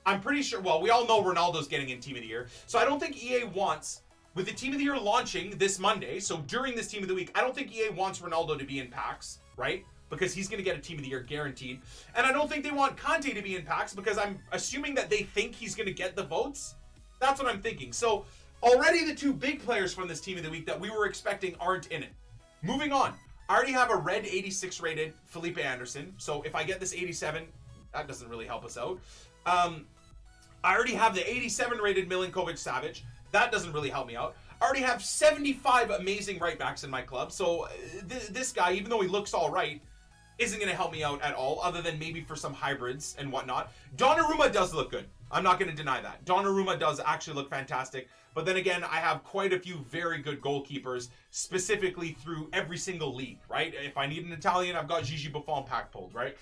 I'm pretty sure, well, we all know Ronaldo's getting in Team of the Year, so I don't think EA wants, with the Team of the Year launching this Monday, so during this Team of the Week, I don't think EA wants Ronaldo to be in packs, right? Because he's going to get a Team of the Year guaranteed. And I don't think they want Conte to be in packs because I'm assuming that they think he's going to get the votes. That's what I'm thinking. So already the 2 big players from this Team of the Week that we were expecting aren't in it. Moving on. I already have a red 86 rated Felipe Anderson. So if I get this 87, that doesn't really help us out. I already have the 87 rated Milinkovic Savic. That doesn't really help me out. I already have 75 amazing right backs in my club. So this guy, even though he looks all right, isn't going to help me out at all, other than maybe for some hybrids and whatnot. Donnarumma does look good. I'm not going to deny that. Donnarumma does actually look fantastic. But then again, I have quite a few very good goalkeepers, specifically through every single league, right? If I need an Italian, I've got Gigi Buffon pack pulled, right?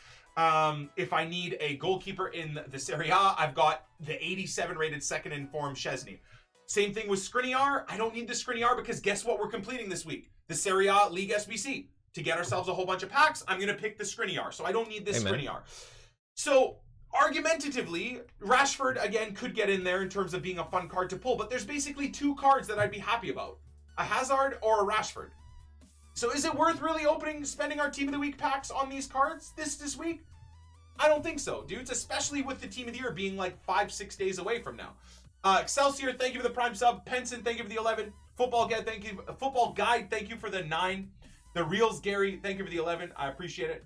If I need a goalkeeper in the Serie A, I've got the 87 rated second in form Szczesny. Same thing with Skriniar. I don't need the Skriniar because guess what we're completing this week? The Serie A League SBC. To get ourselves a whole bunch of packs, I'm going to pick the Skriniar. So I don't need this Skriniar. So argumentatively, Rashford, again, could get in there in terms of being a fun card to pull. But there's basically 2 cards that I'd be happy about. A Hazard or a Rashford. So is it worth really spending our Team of the Week packs on these cards this week? I don't think so, dudes. Especially with the Team of the Year being like 5-6 days away from now. Excelsior, thank you for the Prime sub. Penson, thank you for the 11. Football Guide, thank you. Football Guide, thank you for the 9. The Reels, Gary, thank you for the 11. I appreciate it.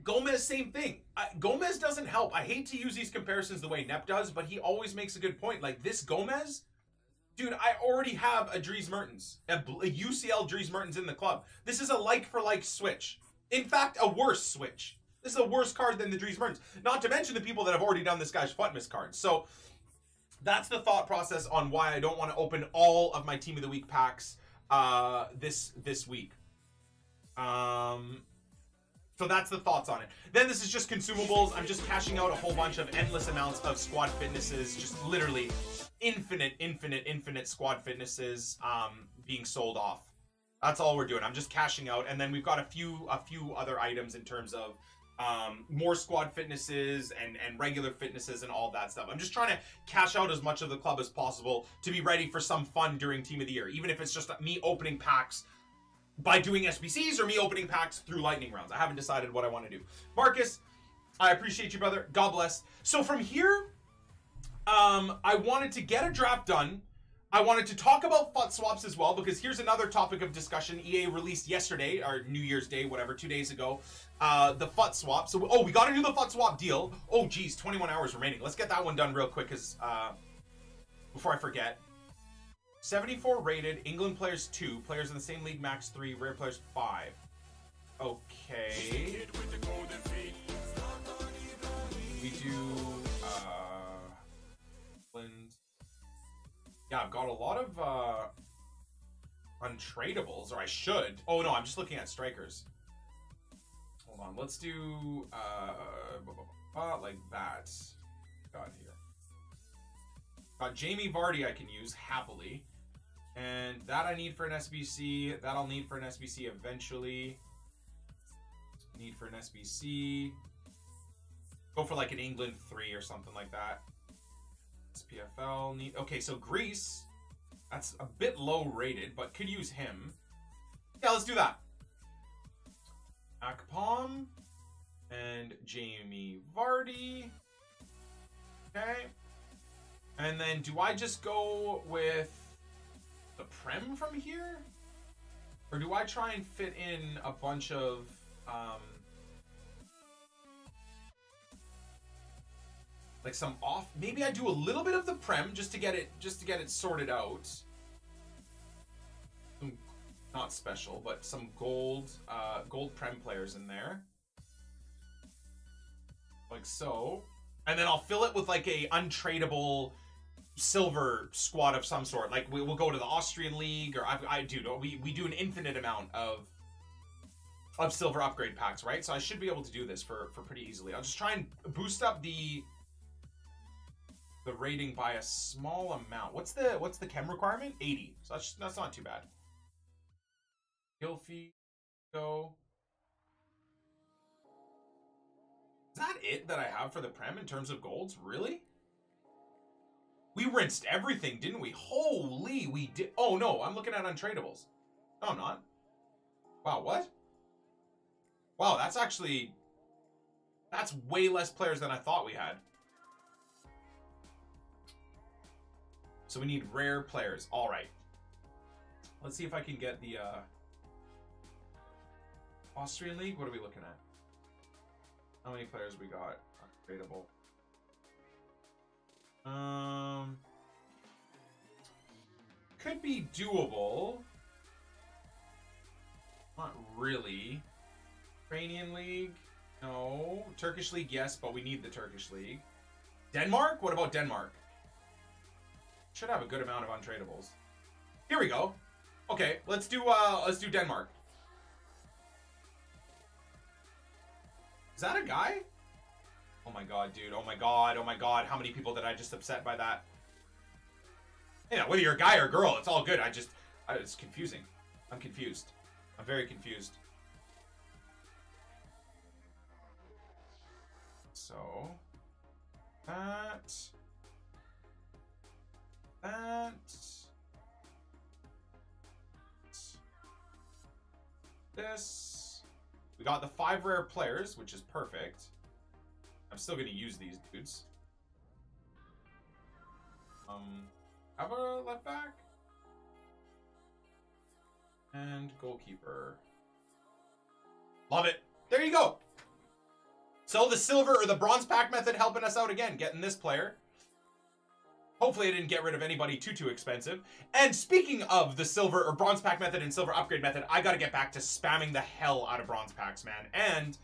Gomez, same thing. Gomez doesn't help. I hate to use these comparisons the way Nep does, but he always makes a good point. Like this Gomez, dude, I already have a Dries Mertens, a UCL Dries Mertens in the club. This is a like-for-like switch. In fact, a worse switch. This is a worse card than the Dries Mertens. Not to mention the people that have already done this guy's FUTMIS cards. So that's the thought process on why I don't want to open all of my Team of the Week packs this week. So that's the thoughts on it. Then this is just consumables. I'm just cashing out a whole bunch of endless amounts of squad fitnesses, just literally infinite squad fitnesses being sold off. That's all we're doing. I'm just cashing out, and then we've got a few other items in terms of more squad fitnesses and regular fitnesses and all that stuff. I'm just trying to cash out as much of the club as possible to be ready for some fun during Team of the Year, even if it's just me opening packs by doing SBCs or me opening packs through lightning rounds. I haven't decided what I want to do. Marcus, I appreciate you, brother. God bless. So from here, I wanted to get a draft done. I wanted to talk about FUT swaps as well, because here's another topic of discussion. EA released yesterday, or New Year's Day, whatever, 2 days ago, the FUT swap. So, we got to do the FUT swap deal. Oh, geez, 21 hours remaining. Let's get that one done real quick, because before I forget. 74 rated, England players 2, players in the same league max 3, rare players 5. Okay. We do England. Yeah, I've got a lot of untradables, or I should. Oh no, I'm just looking at strikers. Hold on, let's do like that. Got here. Got Jamie Vardy I can use happily. And that I need for an SBC. That I'll need for an SBC eventually. Need for an SBC. Go for like an England 3 or something like that. SPFL need. Okay, so Greece. That's a bit low rated, but could use him. Yeah, let's do that. Akpom and Jamie Vardy. Okay. And then do I just go with the Prem from here? Or do I try and fit in a bunch of like some off, maybe I do a little bit of the Prem just to get it sorted out. Not special, but some gold Prem players in there. Like so. And then I'll fill it with like a untradeable silver squad of some sort. Like we'll go to the Austrian league, or we do an infinite amount of silver upgrade packs, right? So I should be able to do this for pretty easily. I'll just try and boost up the rating by a small amount. What's the chem requirement? 80. So that's not too bad. Gilfy, go. Is that it that I have for the Prem in terms of golds? Really? We rinsed everything, didn't we? Holy, we did. Oh no, I'm looking at untradables. No, I'm not. Wow, what? Wow, that's way less players than I thought we had. So we need rare players. All right. Let's see if I can get the Austrian League. What are we looking at? How many players we got? Untradeable. Could be doable. Not really. Ukrainian League? No. Turkish League, yes, but we need the Turkish League. Denmark? What about Denmark? Should have a good amount of untradables. Here we go. Okay, let's do Denmark. Is that a guy? Oh my god, dude. Oh my god. Oh my god. How many people did I just upset by that? You know, whether you're a guy or a girl, it's all good. It's confusing. I'm confused. I'm very confused. So, this. We got the 5 rare players, which is perfect. I'm still going to use these dudes. Have a left back. And goalkeeper. Love it. There you go. So the silver or the bronze pack method helping us out again, getting this player. Hopefully I didn't get rid of anybody too expensive. And speaking of the silver or bronze pack method and silver upgrade method, I got to get back to spamming the hell out of bronze packs, man. And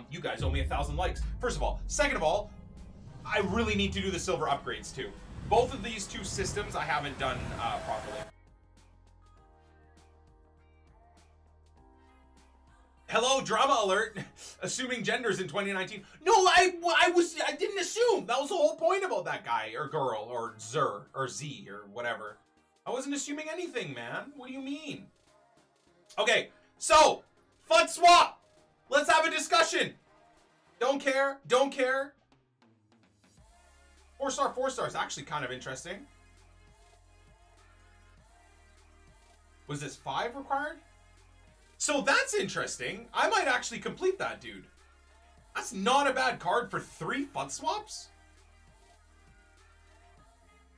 you guys owe me 1,000 likes. First of all. Second of all, I really need to do the silver upgrades too. Both of these two systems I haven't done properly. Hello, drama alert. Assuming genders in 2019. No, I didn't assume. That was the whole point about that guy or girl or Zer or Z or whatever. I wasn't assuming anything, man. What do you mean? Okay, so FUT swap. Let's have a discussion. Don't care. Don't care. 4-star, 4-star is actually kind of interesting. Was this 5 required? So that's interesting. I might actually complete that, dude. That's not a bad card for 3 FUT swaps.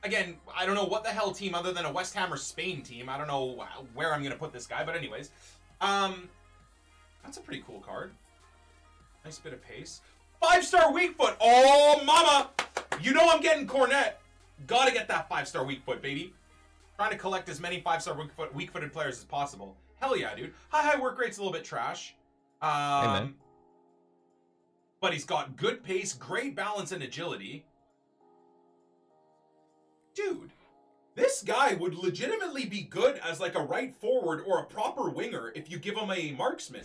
Again, I don't know what the hell team other than a West Ham or Spain team. I don't know where I'm going to put this guy, but anyways. That's a pretty cool card. Nice bit of pace. 5-star weak foot. Oh, mama. You know I'm getting Cornet. Gotta get that 5-star weak foot, baby. Trying to collect as many 5-star weak-footed players as possible. Hell yeah, dude. High work rate's a little bit trash. But he's got good pace, great balance, and agility. Dude, this guy would legitimately be good as like a right forward or a proper winger if you give him a marksman.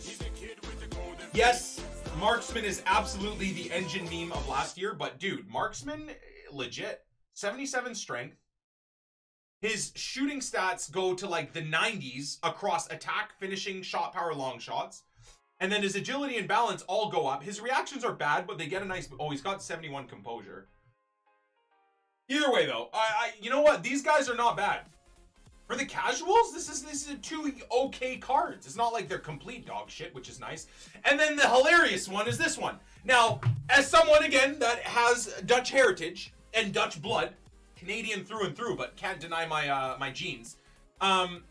Yes, Marksman is absolutely the engine meme of last year, but dude, Marksman, legit. 77 strength. His shooting stats go to like the 90s across attack, finishing, shot power, long shots. And then his agility and balance all go up. His reactions are bad, but they get a nice... Oh, he's got 71 composure. Either way, though, you know what? These guys are not bad. For the casuals, this is two okay cards. It's not like they're complete dog shit, which is nice. And then the hilarious one is this one. Now, as someone, again, that has Dutch heritage and Dutch blood, Canadian through and through, but can't deny my my genes, I'm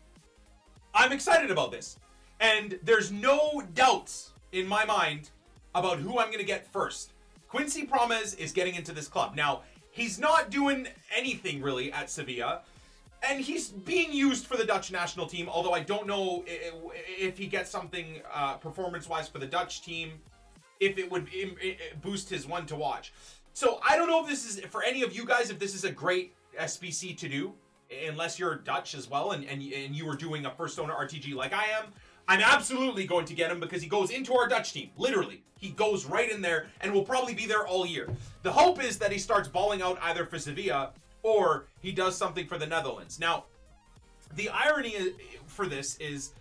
excited about this. And there's no doubts in my mind about who I'm going to get first. Quincy Promes is getting into this club. Now, he's not doing anything really at Sevilla. And he's being used for the Dutch national team, although I don't know if he gets something performance-wise for the Dutch team, if it would boost his one to watch. So I don't know if this is, for any of you guys, if this is a great SBC to do, unless you're Dutch as well and you were doing a first owner RTG like I am. I'm absolutely going to get him because he goes into our Dutch team. Literally. He goes right in there and will probably be there all year. The hope is that he starts balling out either for Sevilla or he does something for the Netherlands. Now, the irony for this is,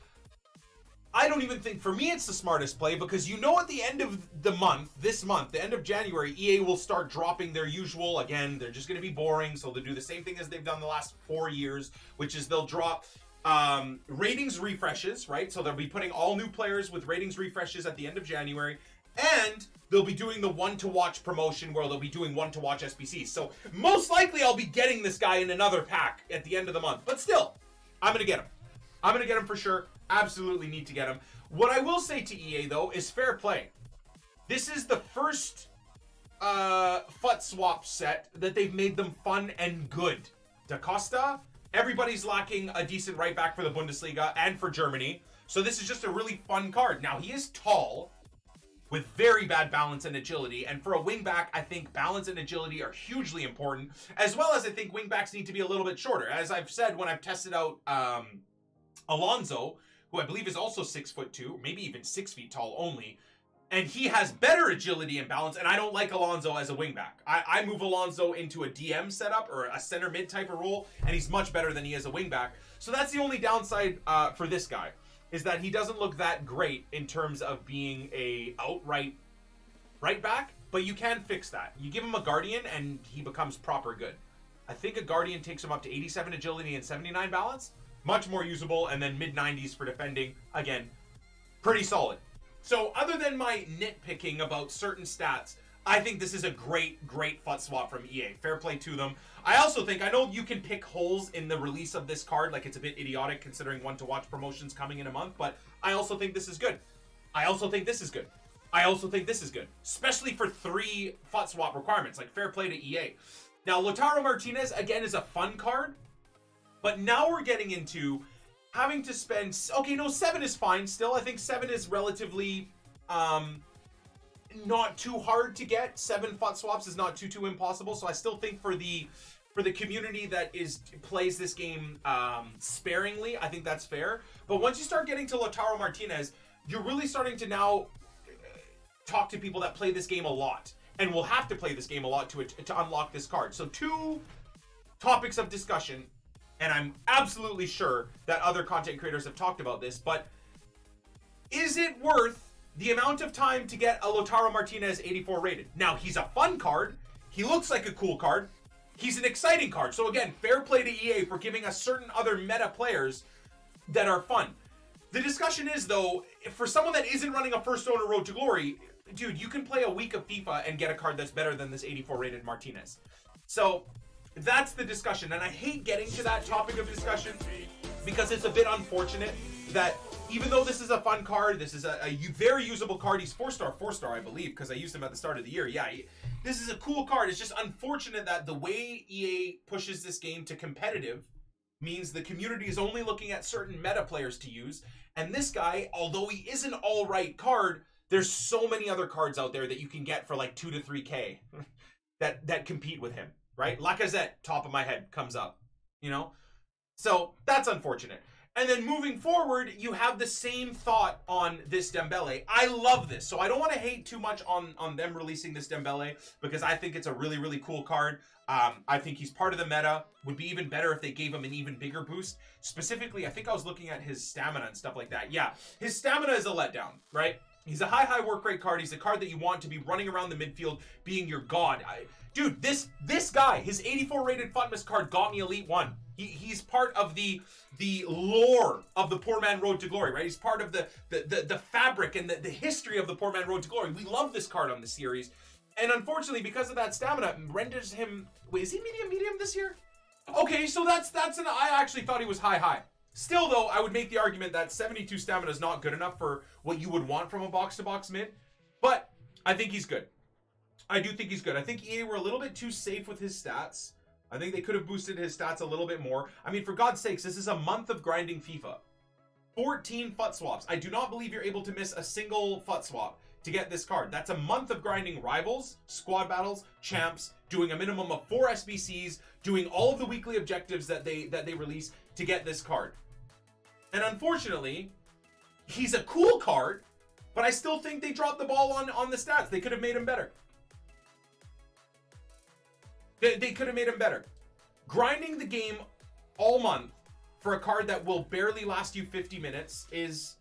I don't even think, for me, it's the smartest play because you know at the end of the month, this month, the end of January, EA will start dropping their usual, again, they're just going to be boring, so they'll do the same thing as they've done the last 4 years, which is they'll drop ratings refreshes, right? So they'll be putting all new players with ratings refreshes at the end of January, and they'll be doing the one-to-watch promotion where they'll be doing one-to-watch SBCs. So most likely I'll be getting this guy in another pack at the end of the month. But still, I'm going to get him. I'm going to get him for sure. Absolutely need to get him. What I will say to EA, though, is fair play. This is the first FUT swap set that they've made them fun and good. Da Costa, everybody's lacking a decent right back for the Bundesliga and for Germany. So this is just a really fun card. Now, he is tall, with very bad balance and agility. And for a wingback, I think balance and agility are hugely important, as well as I think wingbacks need to be a little bit shorter. As I've said when I've tested out Alonso, who I believe is also 6'2", maybe even 6 feet tall only, and he has better agility and balance, and I don't like Alonso as a wingback. I move Alonso into a DM setup or a center mid type of role, and he's much better than he is a wingback. So that's the only downside for this guy, is that he doesn't look that great in terms of being a outright right back, but you can fix that. You give him a Guardian and he becomes proper good. I think a Guardian takes him up to 87 agility and 79 balance. Much more usable, and then mid-90s for defending. Again, pretty solid. So other than my nitpicking about certain stats, I think this is a great FUT swap from EA. Fair play to them. I also think, I know you can pick holes in the release of this card, like it's a bit idiotic considering one-to-watch promotions coming in a month, but I also think this is good. I also think this is good. I also think this is good. Especially for 3 FUT swap requirements, like fair play to EA. Now, Lautaro Martinez, again, is a fun card, but now we're getting into having to spend... Okay, no, 7 is fine still. I think 7 is relatively... not too hard to get. 7 FUT swaps is not too impossible. So I still think for the community that plays this game sparingly, I think that's fair. But once you start getting to Lautaro Martinez, you're really starting to now talk to people that play this game a lot and will have to play this game a lot to unlock this card. So 2 topics of discussion, and I'm absolutely sure that other content creators have talked about this, but is it worth the amount of time to get a Lautaro Martinez 84 rated? Now, he's a fun card. He looks like a cool card. He's an exciting card. So again, fair play to EA for giving us certain other meta players that are fun. The discussion is, though, for someone that isn't running a first owner road to glory, dude, you can play a week of FIFA and get a card that's better than this 84 rated Martinez. So that's the discussion. And I hate getting to that topic of discussion because it's a bit unfortunate that even though this is a fun card, this is a very usable card. He's 4-star, I believe, because I used him at the start of the year. Yeah, this is a cool card. It's just unfortunate that the way EA pushes this game to competitive means the community is only looking at certain meta players to use. And this guy, although he is an all-right card, there's so many other cards out there that you can get for like 2 to 3K that compete with him, right? Lacazette, top of my head, comes up, you know? So that's unfortunate. And then moving forward, you have the same thought on this Dembele. I love this. So I don't want to hate too much on them releasing this Dembele because I think it's a really, really cool card. I think he's part of the meta. Would be even better if they gave him an even bigger boost. Specifically, I think I was looking at his stamina and stuff like that. Yeah, his stamina is a letdown, right? He's a high work rate card. He's a card that you want to be running around the midfield, being your god. Dude, this guy, his 84 rated Futmas card got me Elite 1. He's part of the lore of the Poor Man Road to Glory, right? He's part of the fabric and the history of the Poor Man Road to Glory. We love this card on the series. And unfortunately, because of that stamina, renders him... Wait, is he medium this year? Okay, so that's I actually thought he was high. Still, though, I would make the argument that 72 stamina is not good enough for what you would want from a box-to-box mid. But I think he's good. I do think he's good. I think EA were a little bit too safe with his stats. I think they could have boosted his stats a little bit more. I mean, for God's sakes, this is a month of grinding FIFA. 14 FUT swaps. I do not believe you're able to miss a single FUT swap to get this card. That's a month of grinding rivals, squad battles, champs, doing a minimum of 4 SBCs, doing all of the weekly objectives that they release to get this card. And unfortunately, he's a cool card, but I still think they dropped the ball on the stats. They could have made him better. They could have made him better. Grinding the game all month for a card that will barely last you 50 minutes is,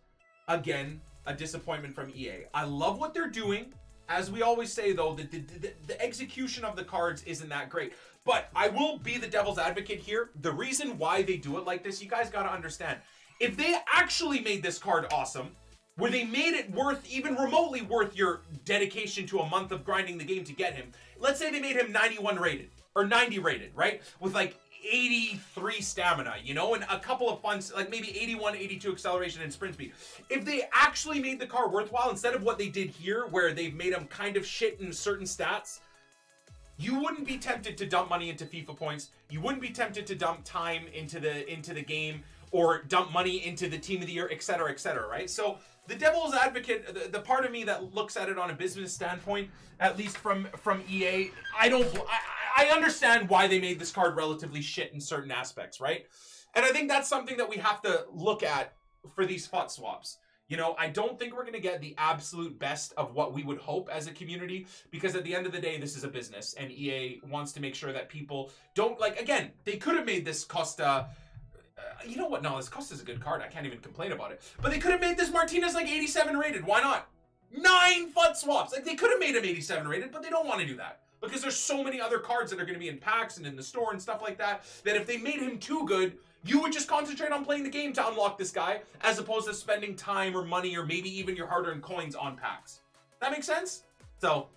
again, a disappointment from EA. I love what they're doing. As we always say, though, the execution of the cards isn't that great. But I will be the devil's advocate here. The reason why they do it like this, you guys got to understand. If they actually made this card awesome, where they made it worth, even remotely worth your dedication to a month of grinding the game to get him. Let's say they made him 91 rated, or 90 rated, right? With like 83 stamina, you know, and a couple of fun, like maybe 81, 82 acceleration and sprint speed. If they actually made the card worthwhile, instead of what they did here, where they've made him kind of shit in certain stats, you wouldn't be tempted to dump money into FIFA points. You wouldn't be tempted to dump time into the game, or dump money into the team of the year, etc., right? So the devil's advocate, the part of me that looks at it on a business standpoint, at least from EA, I understand why they made this card relatively shit in certain aspects, right? And I think that's something that we have to look at for these FUT swaps. You know, I don't think we're going to get the absolute best of what we would hope as a community, because at the end of the day, this is a business, and EA wants to make sure that people don't, like, again, they could have made this Costa... you know what? No, this Costa's a good card. I can't even complain about it. But they could have made this Martinez like 87 rated. Why not? 9 FUT swaps. Like, they could have made him 87 rated, but they don't want to do that. Because there's so many other cards that are going to be in packs and in the store and stuff like that, that if they made him too good, you would just concentrate on playing the game to unlock this guy, as opposed to spending time or money or maybe even your hard-earned coins on packs. That makes sense? So...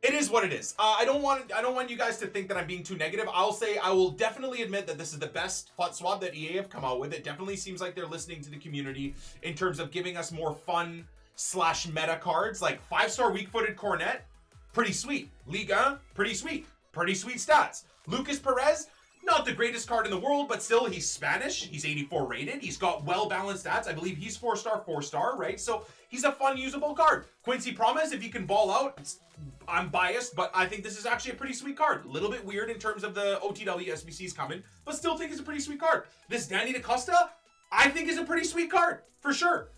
it is what it is. I don't want you guys to think that I'm being too negative. I will definitely admit that this is the best FUT swap that EA have come out with. It definitely seems like they're listening to the community in terms of giving us more fun / meta cards. Like 5-star weak-footed Cornet, pretty sweet. Liga, pretty sweet. Pretty sweet stats. Lucas Perez, not the greatest card in the world, but still, he's Spanish. He's 84 rated. He's got well-balanced stats. I believe he's 4-star, right? So he's a fun, usable card. Quincy Promes, if you can ball out, I'm biased, but I think this is actually a pretty sweet card. A little bit weird in terms of the OTW SBCs coming, but still think it's a pretty sweet card. This Danny DaCosta, I think is a pretty sweet card, for sure.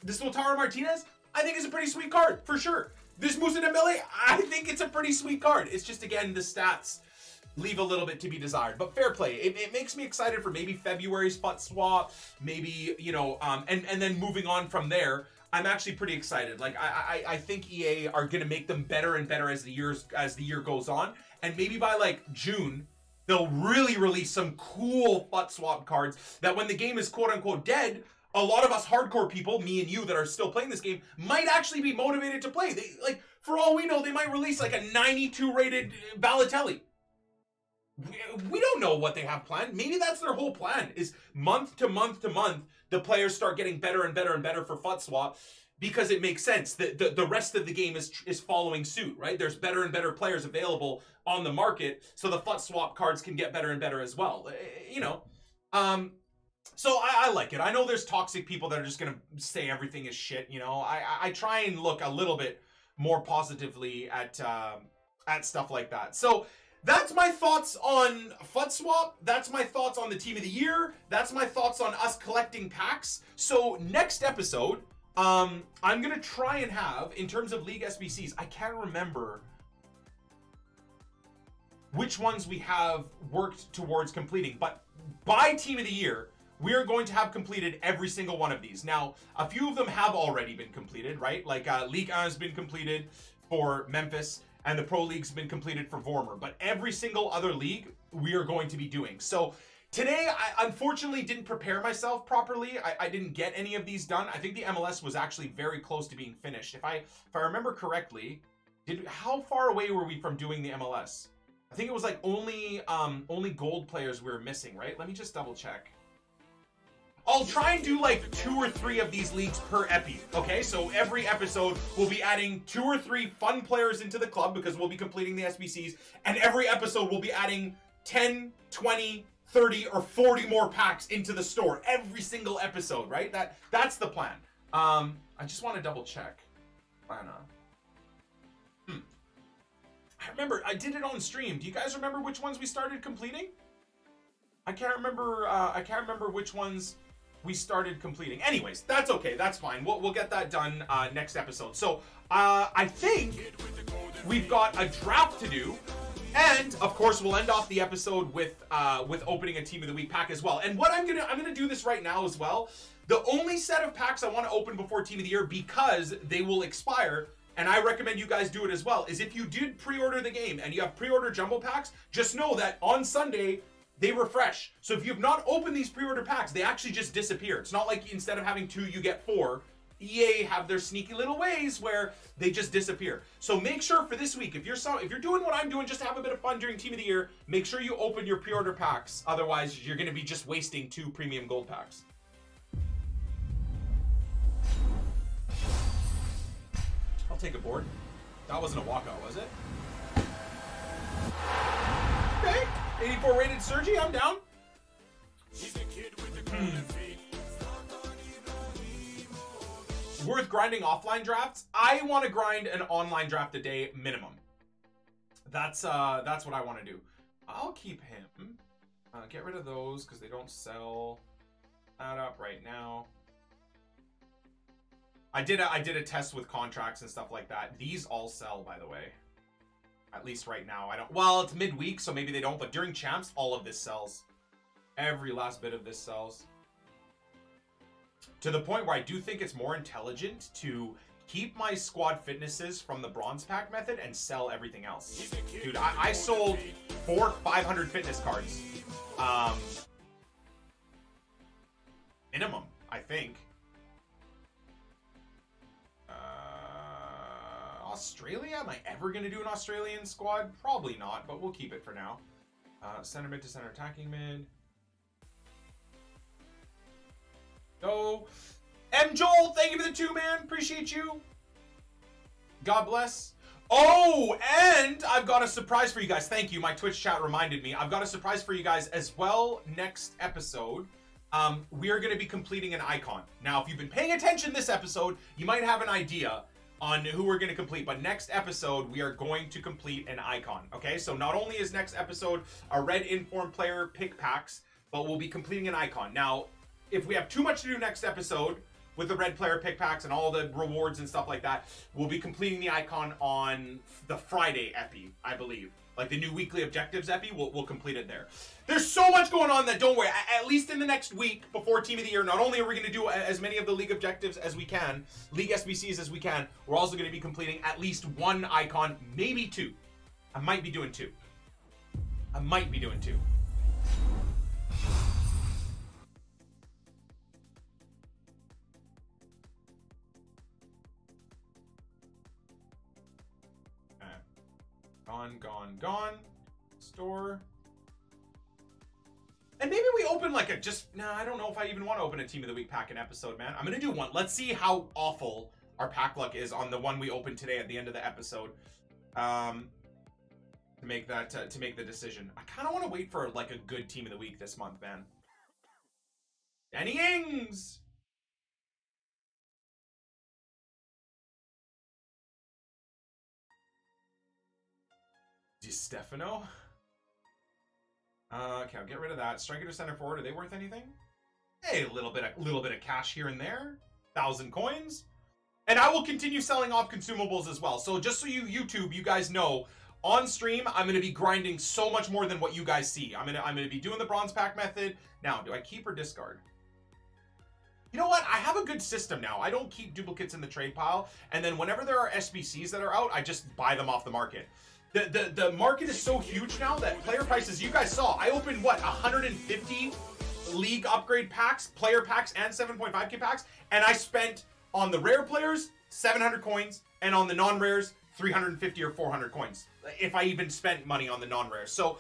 This Lautaro Martinez, I think is a pretty sweet card, for sure. This Moussa Dembele, I think it's a pretty sweet card. It's just, again, the stats leave a little bit to be desired, but fair play. It makes me excited for maybe February's FUT swap, maybe, you know, and then moving on from there. I'm actually pretty excited. Like, I think EA are gonna make them better and better as the year goes on, and maybe by like June, they'll really release some cool FUT swap cards that when the game is quote unquote dead, a lot of us hardcore people, me and you that are still playing this game, might actually be motivated to play. They, like, for all we know, they might release like a 92 rated Balotelli. We don't know what they have planned. Maybe that's their whole plan, is month to month to month, the players start getting better and better and better for FUT swap, because it makes sense. The rest of the game is following suit, right? There's better and better players available on the market, so the FUT swap cards can get better and better as well. You know, so I like it. I know there's toxic people that are just gonna say everything is shit. You know, I try and look a little bit more positively at stuff like that. So that's my thoughts on FUT Swap. That's my thoughts on the Team of the Year. That's my thoughts on us collecting packs. So next episode, I'm going to try and have, in terms of League SBCs, I can't remember which ones we have worked towards completing. But by Team of the Year, we are going to have completed every single one of these. Now, a few of them have already been completed, right? Like League 1 has been completed for Memphis, and the Pro League's been completed for Vormer. But every single other league, we are going to be doing. So today, I unfortunately didn't prepare myself properly. I didn't get any of these done. I think the MLS was actually very close to being finished. If I remember correctly, how far away were we from doing the MLS? I think it was like only gold players we were missing, right? Let me just double check. I'll try and do like 2 or 3 of these leagues per epi, okay? So every episode, we'll be adding 2 or 3 fun players into the club because we'll be completing the SBCs. And every episode, we'll be adding 10, 20, 30, or 40 more packs into the store. Every single episode, right? That's the plan. I just want to double check. I don't know. I remember, I did it on stream. Do you guys remember which ones we started completing? I can't remember which ones we started completing. Anyways, that's okay. That's fine. We'll get that done next episode. So I think we've got a draft to do, and of course we'll end off the episode with opening a Team of the Week pack as well. And what I'm gonna do this right now as well. The only set of packs I want to open before Team of the Year, because they will expire, and I recommend you guys do it as well, is if you did pre-order the game and you have pre-order jumbo packs, just know that on Sunday they refresh. So if you've not opened these pre-order packs, they actually just disappear. It's not like instead of having 2, you get 4. EA have their sneaky little ways where they just disappear. So make sure for this week, if you're doing what I'm doing just to have a bit of fun during Team of the Year, make sure you open your pre-order packs. Otherwise, you're going to be just wasting 2 premium gold packs. I'll take a board. That wasn't a walkout, was it? Okay. 84 rated Sergi, I'm down. Worth grinding offline drafts? I want to grind an online draft a day minimum. That's what I want to do. I'll keep him. Get rid of those because they don't sell. That up right now. I did a test with contracts and stuff like that. These all sell, by the way. At least right now. I don't. Well, it's midweek, so maybe they don't. But during champs, all of this sells. Every last bit of this sells. To the point where I do think it's more intelligent to keep my squad fitnesses from the bronze pack method and sell everything else. Dude, I sold 500 fitness cards. Minimum, I think. Australia? Am I ever going to do an Australian squad? Probably not, but we'll keep it for now. Center mid to center attacking mid. Go. M. Joel, thank you for the 2, man. Appreciate you. God bless. Oh, and I've got a surprise for you guys. Thank you. My Twitch chat reminded me. I've got a surprise for you guys as well next episode. We are going to be completing an icon. Now, if you've been paying attention this episode, you might have an idea on who we're going to complete, but next episode we are going to complete an icon. Okay, so not only is next episode a red informed player pick packs, but we'll be completing an icon. Now, if we have too much to do next episode with the red player pick packs and all the rewards and stuff like that, we'll be completing the icon on the Friday epi, I believe. Like the new weekly objectives epi, we'll complete it there. There's so much going on that, don't worry, at least in the next week before Team of the Year, not only are we going to do as many of the league objectives as we can, league SBCs as we can, we're also going to be completing at least 1 icon, maybe 2. I might be doing 2. I might be doing 2. Gone. Store. And maybe we open like a I don't know if I even want to open a Team of the Week pack an episode, man. I'm going to do one. Let's see how awful our pack luck is on the one we opened today at the end of the episode. To make the decision. I kind of want to wait for like a good Team of the Week this month, man. Danny Ings! Di Stefano? Okay, I'll get rid of that. Striker to center forward, are they worth anything? Hey, a little bit of cash here and there. 1,000 coins. And I will continue selling off consumables as well. So just so you guys know, on stream, I'm going to be grinding so much more than what you guys see. I'm going to be doing the bronze pack method. Now, do I keep or discard? You know what? I have a good system now. I don't keep duplicates in the trade pile. And then whenever there are SBCs that are out, I just buy them off the market. The market is so huge now that player prices, you guys saw, I opened, what, 150 league upgrade packs, player packs, and 7.5k packs. And I spent on the rare players, 700 coins. And on the non-rares, 350 or 400 coins. If I even spent money on the non-rares. So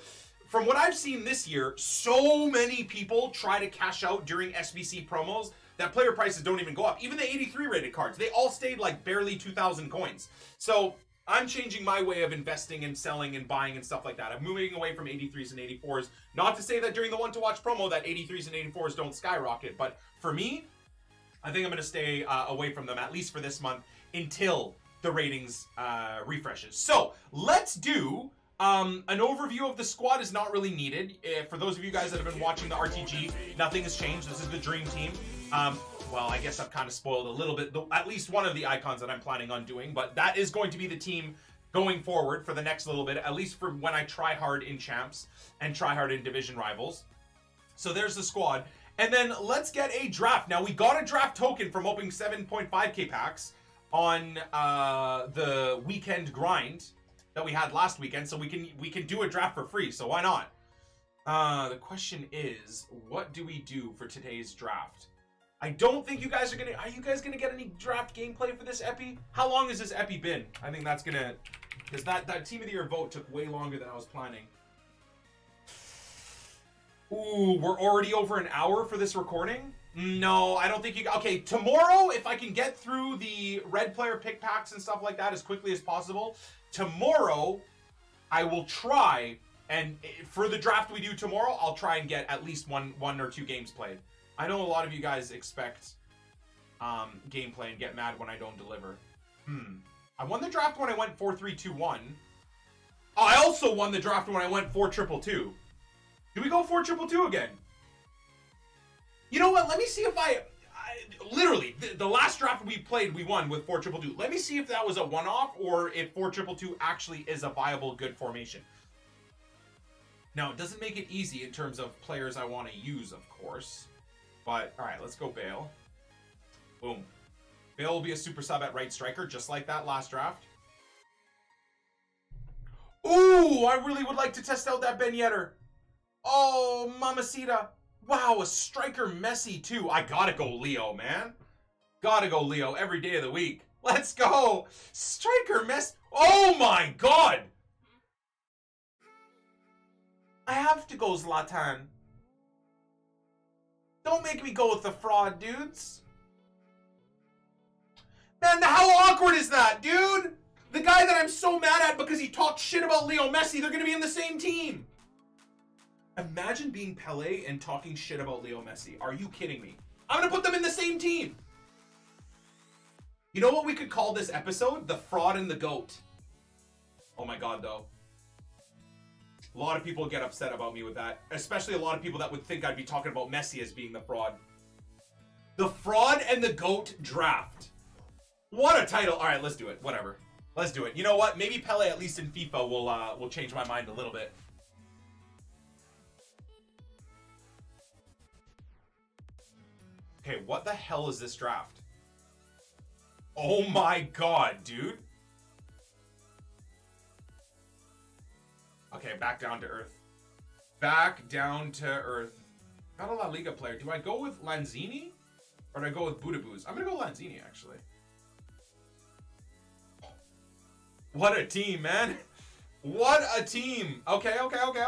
from what I've seen this year, so many people try to cash out during SBC promos that player prices don't even go up. Even the 83 rated cards, they all stayed like barely 2,000 coins. So I'm changing my way of investing and selling and buying and stuff like that. I'm moving away from 83s and 84s. Not to say that during the one to watch promo that 83s and 84s don't skyrocket, but for me, I think I'm going to stay away from them, at least for this month, until the ratings refreshes. So let's do an overview of the squad. Is not really needed. For those of you guys that have been watching the RTG, nothing has changed. This is the dream team. Well, I guess I've kind of spoiled a little bit, at least one of the icons that I'm planning on doing, but that is going to be the team going forward for the next little bit, at least for when I try hard in champs and try hard in division rivals. So there's the squad. And then let's get a draft. Now, we got a draft token from opening 7.5k packs on the weekend grind that we had last weekend, so we can do a draft for free, so why not? The question is, what do we do for today's draft? I don't think you guys are you guys gonna get any draft gameplay for this epi? How long has this epi been? I think that's gonna, because that team of the year vote took way longer than I was planning. Ooh, we're already over an hour for this recording? No, I don't think you... Okay, tomorrow, if I can get through the red player pick packs and stuff like that as quickly as possible, tomorrow, I will try, and for the draft we do tomorrow, I'll try and get at least one or two games played. I know a lot of you guys expect gameplay and get mad when I don't deliver. I won the draft when I went 4-3-2-1. I also won the draft when I went 4-2-2-2. Do we go 4-2-2-2 again? You know what? Let me see if literally, the last draft we played, we won with 4-2-2-2. Let me see if that was a one-off or if 4-2-2-2 actually is a viable, good formation. Now, it doesn't make it easy in terms of players I want to use, of course. But, all right, let's go Bale. Boom. Bale will be a super sub at right striker, just like that last draft. Ooh, I really would like to test out that Ben Yedder. Oh, Mamacita. Wow, a striker Messi, too. I gotta go Leo, man. Gotta go Leo every day of the week. Let's go. Striker Messi. Oh, my God. I have to go Zlatan. Don't make me go with the fraud, dudes. Man, how awkward is that, dude? The guy that I'm so mad at because he talked shit about Leo Messi, they're going to be in the same team. Imagine being Pele and talking shit about Leo Messi. Are you kidding me? I'm going to put them in the same team. You know what we could call this episode? The Fraud and the Goat. Oh my God, though. A lot of people get upset about me with that. Especially a lot of people that would think I'd be talking about Messi as being the fraud. The Fraud and the Goat draft. What a title. All right, let's do it. Whatever. Let's do it. You know what? Maybe Pele, at least in FIFA, will change my mind a little bit. Okay, what the hell is this draft? Oh my God, dude. Okay, back down to earth. Back down to earth. Not a La Liga player. Do I go with Lanzini? Or do I go with Budaboos? I'm going to go Lanzini, actually. What a team, man. What a team. Okay.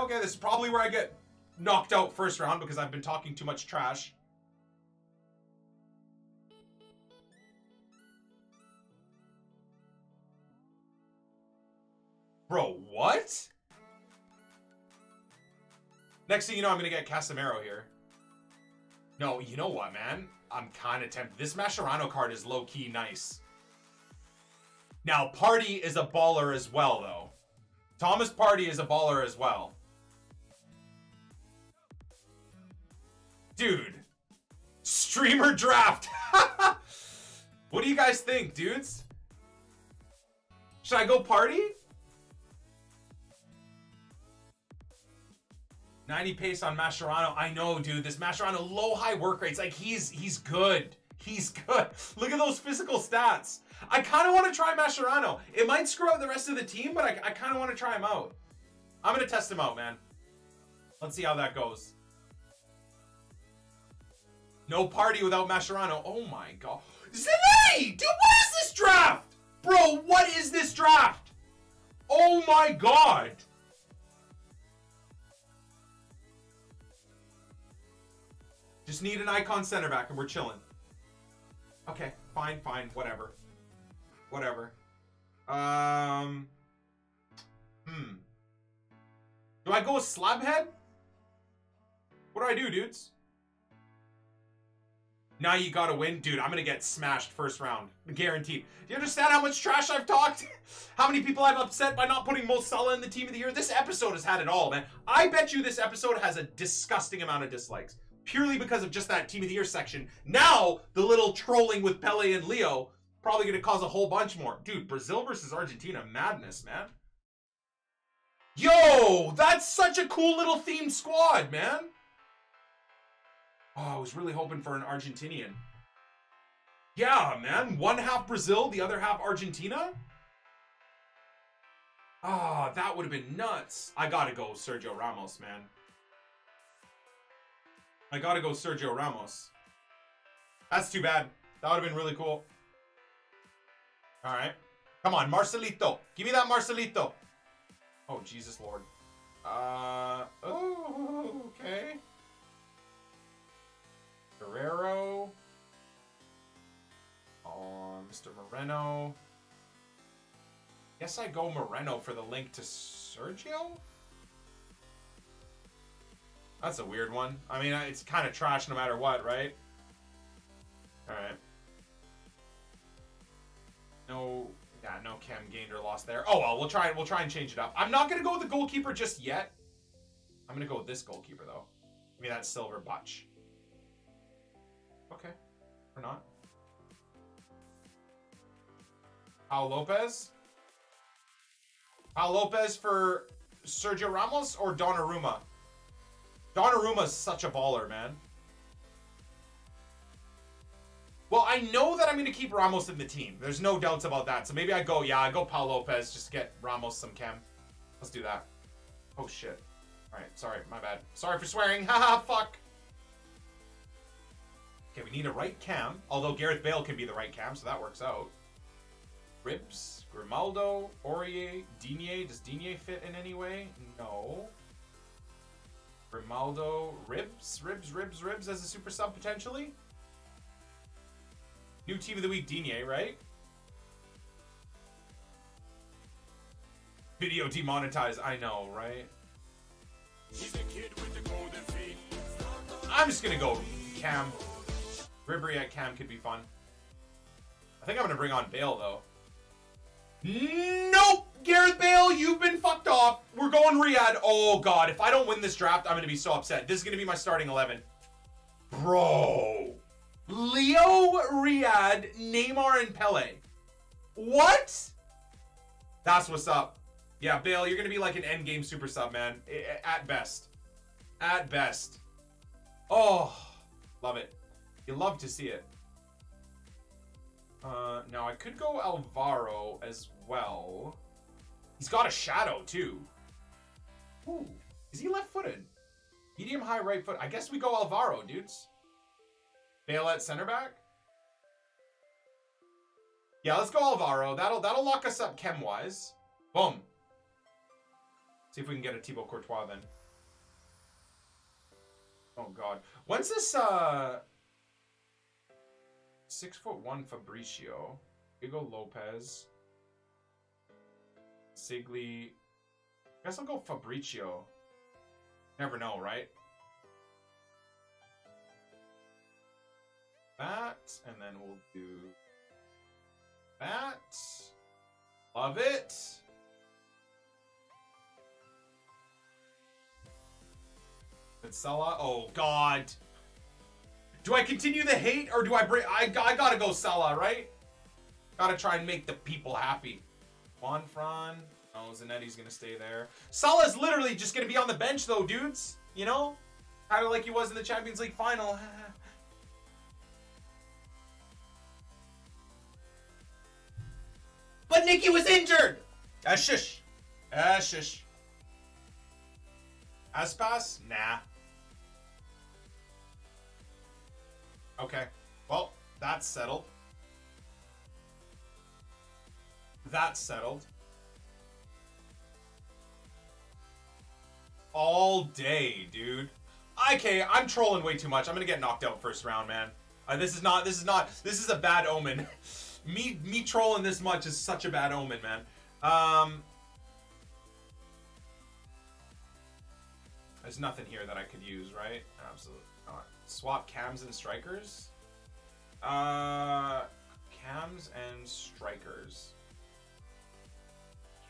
This is probably where I get knocked out first round because I've been talking too much trash. Bro, what? Next thing you know, I'm going to get Casemiro here. No, you know what, man? I'm kind of tempted. This Mascherano card is low-key nice. Now, Partey is a baller as well, though. Thomas Partey is a baller as well. Dude. Streamer draft. What do you guys think, dudes? Should I go party? 90 pace on Mascherano. I know, dude. This Mascherano, low high work rates. Like, he's good. He's good. Look at those physical stats. I kind of want to try Mascherano. It might screw up the rest of the team, but I kind of want to try him out. I'm going to test him out, man. Let's see how that goes. No party without Mascherano. Oh, my God. Zanetti! Dude, what is this draft? Bro, what is this draft? Oh, my God. Just need an icon center back and we're chilling. Okay, fine, whatever. Whatever. Do I go with Slabhead? What do I do, dudes? Now you gotta win. Dude, I'm gonna get smashed first round. Guaranteed. Do you understand how much trash I've talked? How many people I've upset by not putting Mo Salah in the team of the year? This episode has had it all, man. I bet you this episode has a disgusting amount of dislikes. Purely because of just that team of the year section. Now, the little trolling with Pele and Leo probably going to cause a whole bunch more. Dude, Brazil versus Argentina, madness, man. Yo, that's such a cool little themed squad, man. Oh, I was really hoping for an Argentinian. Yeah, man. One half Brazil, the other half Argentina. Ah, that would have been nuts. I got to go Sergio Ramos, man. I gotta go Sergio Ramos. That's too bad. That would have been really cool. Alright. Come on, Marcelito. Give me that Marcelito. Oh, Jesus Lord. Oh, okay. Guerrero. Oh, Mr. Moreno. Guess I go Moreno for the link to Sergio? That's a weird one. I mean, it's kind of trash no matter what, right? Alright. No, yeah, no Cam gained or lost there. Oh well, we'll try and change it up. I'm not gonna go with the goalkeeper just yet. I'm gonna go with this goalkeeper though. Give me that silver butch. Okay. Or not. Pau Lopez? Pau Lopez for Sergio Ramos or Donnarumma? Donnarumma's such a baller, man. Well, I know that I'm going to keep Ramos in the team. There's no doubts about that. So maybe I go Pau Lopez just to get Ramos some chem. Let's do that. Oh, shit. All right, sorry, my bad. Sorry for swearing. Haha, fuck. Okay, we need a right cam. Although Gareth Bale can be the right cam, so that works out. Ribs, Grimaldo, Aurier, Digne. Does Digne fit in any way? No. Grimaldo, Ribs as a super sub potentially. New team of the week, Digne, right? Video demonetized, I know, right? He's a kid with the golden feet. I'm just gonna go Cam. Ribery at Cam could be fun. I think I'm gonna bring on Bale though. Nope! Gareth Bale, you've been fucked off. We're going Riyadh. Oh, God. If I don't win this draft, I'm going to be so upset. This is going to be my starting 11. Bro. Leo, Riyadh, Neymar, and Pele. What? That's what's up. Yeah, Bale, you're going to be like an endgame super sub, man. At best. At best. Oh, love it. You love to see it. Now I could go Alvaro as well. He's got a shadow too. Ooh, is he left-footed? Medium high right foot. I guess we go Alvaro, dudes. Bale at center back. Yeah, let's go Alvaro. That'll lock us up chem-wise. Boom. See if we can get a Thibaut Courtois then. Oh God, when's this? 6'1" Fabricio, Hugo Lopez, Sigli. I guess I'll go Fabricio. Never know, right? That, and then we'll do that. Love it. Salah. Oh God. Do I continue the hate or do I bring... I gotta go Salah, right? Gotta try and make the people happy. Juan Fran. Oh, Zanetti's gonna stay there. Salah's literally just gonna be on the bench though, dudes. You know? Kind of like he was in the Champions League final. But Nicky was injured! Shush. Shush. Aspas? Nah. Okay. Well, that's settled. That's settled. All day, dude. Okay, I'm trolling way too much. I'm gonna get knocked out first round, man. This is a bad omen. me trolling this much is such a bad omen, man. There's nothing here that I could use, right? Absolutely not. Swap cams and strikers. Cams and strikers.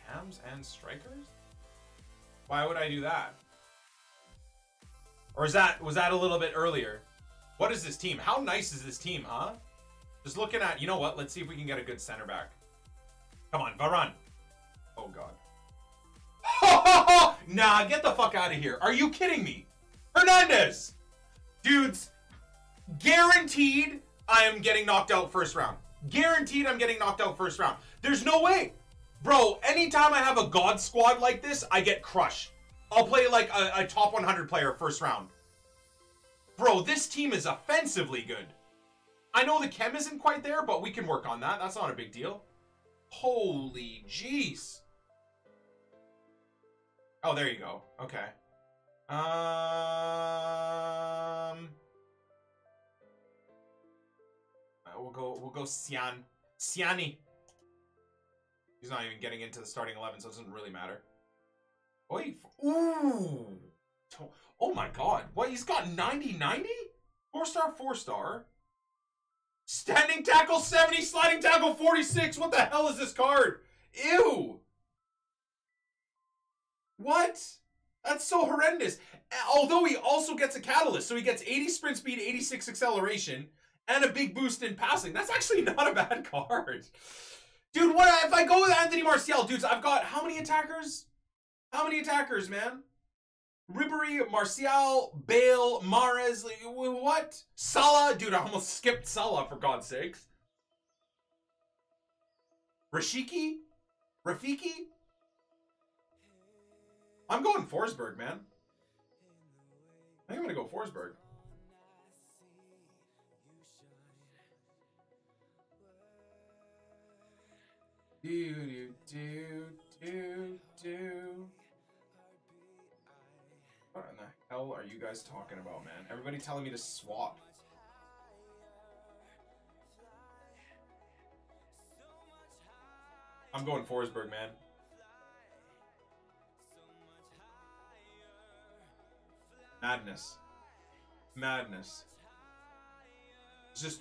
Cams and strikers? Why would I do that? Or was that a little bit earlier? What is this team? How nice is this team, huh? Just looking at, you know what? Let's see if we can get a good center back. Come on, Varane. Oh, God. Nah, get the fuck out of here. Are you kidding me? Hernandez! Dudes, guaranteed I am getting knocked out first round. Guaranteed I'm getting knocked out first round. There's no way. Bro, anytime I have a God squad like this, I get crushed. I'll play like a top 100 player first round. Bro, this team is offensively good. I know the chem isn't quite there, but we can work on that. That's not a big deal. Holy jeez. Oh, there you go. Okay. We'll go Siani. He's not even getting into the starting 11, so it doesn't really matter. Oy, ooh. Oh my God. What? He's got 90-90? 4-star, 4-star. Standing tackle 70, sliding tackle 46. What the hell is this card? Ew. What? That's so horrendous. Although he also gets a catalyst. So he gets 80 sprint speed, 86 acceleration, and a big boost in passing. That's actually not a bad card. Dude, what if I go with Anthony Martial? Dudes, I've got how many attackers? How many attackers, man? Ribéry, Martial, Bale, Mahrez, like, what? Salah? Dude, I almost skipped Salah, for God's sakes. Rafiki? I'm going Forsberg, man. I think I'm going to go Forsberg. What in the hell are you guys talking about, man? Everybody telling me to swap. I'm going Forsberg, man. Madness. Madness. It's just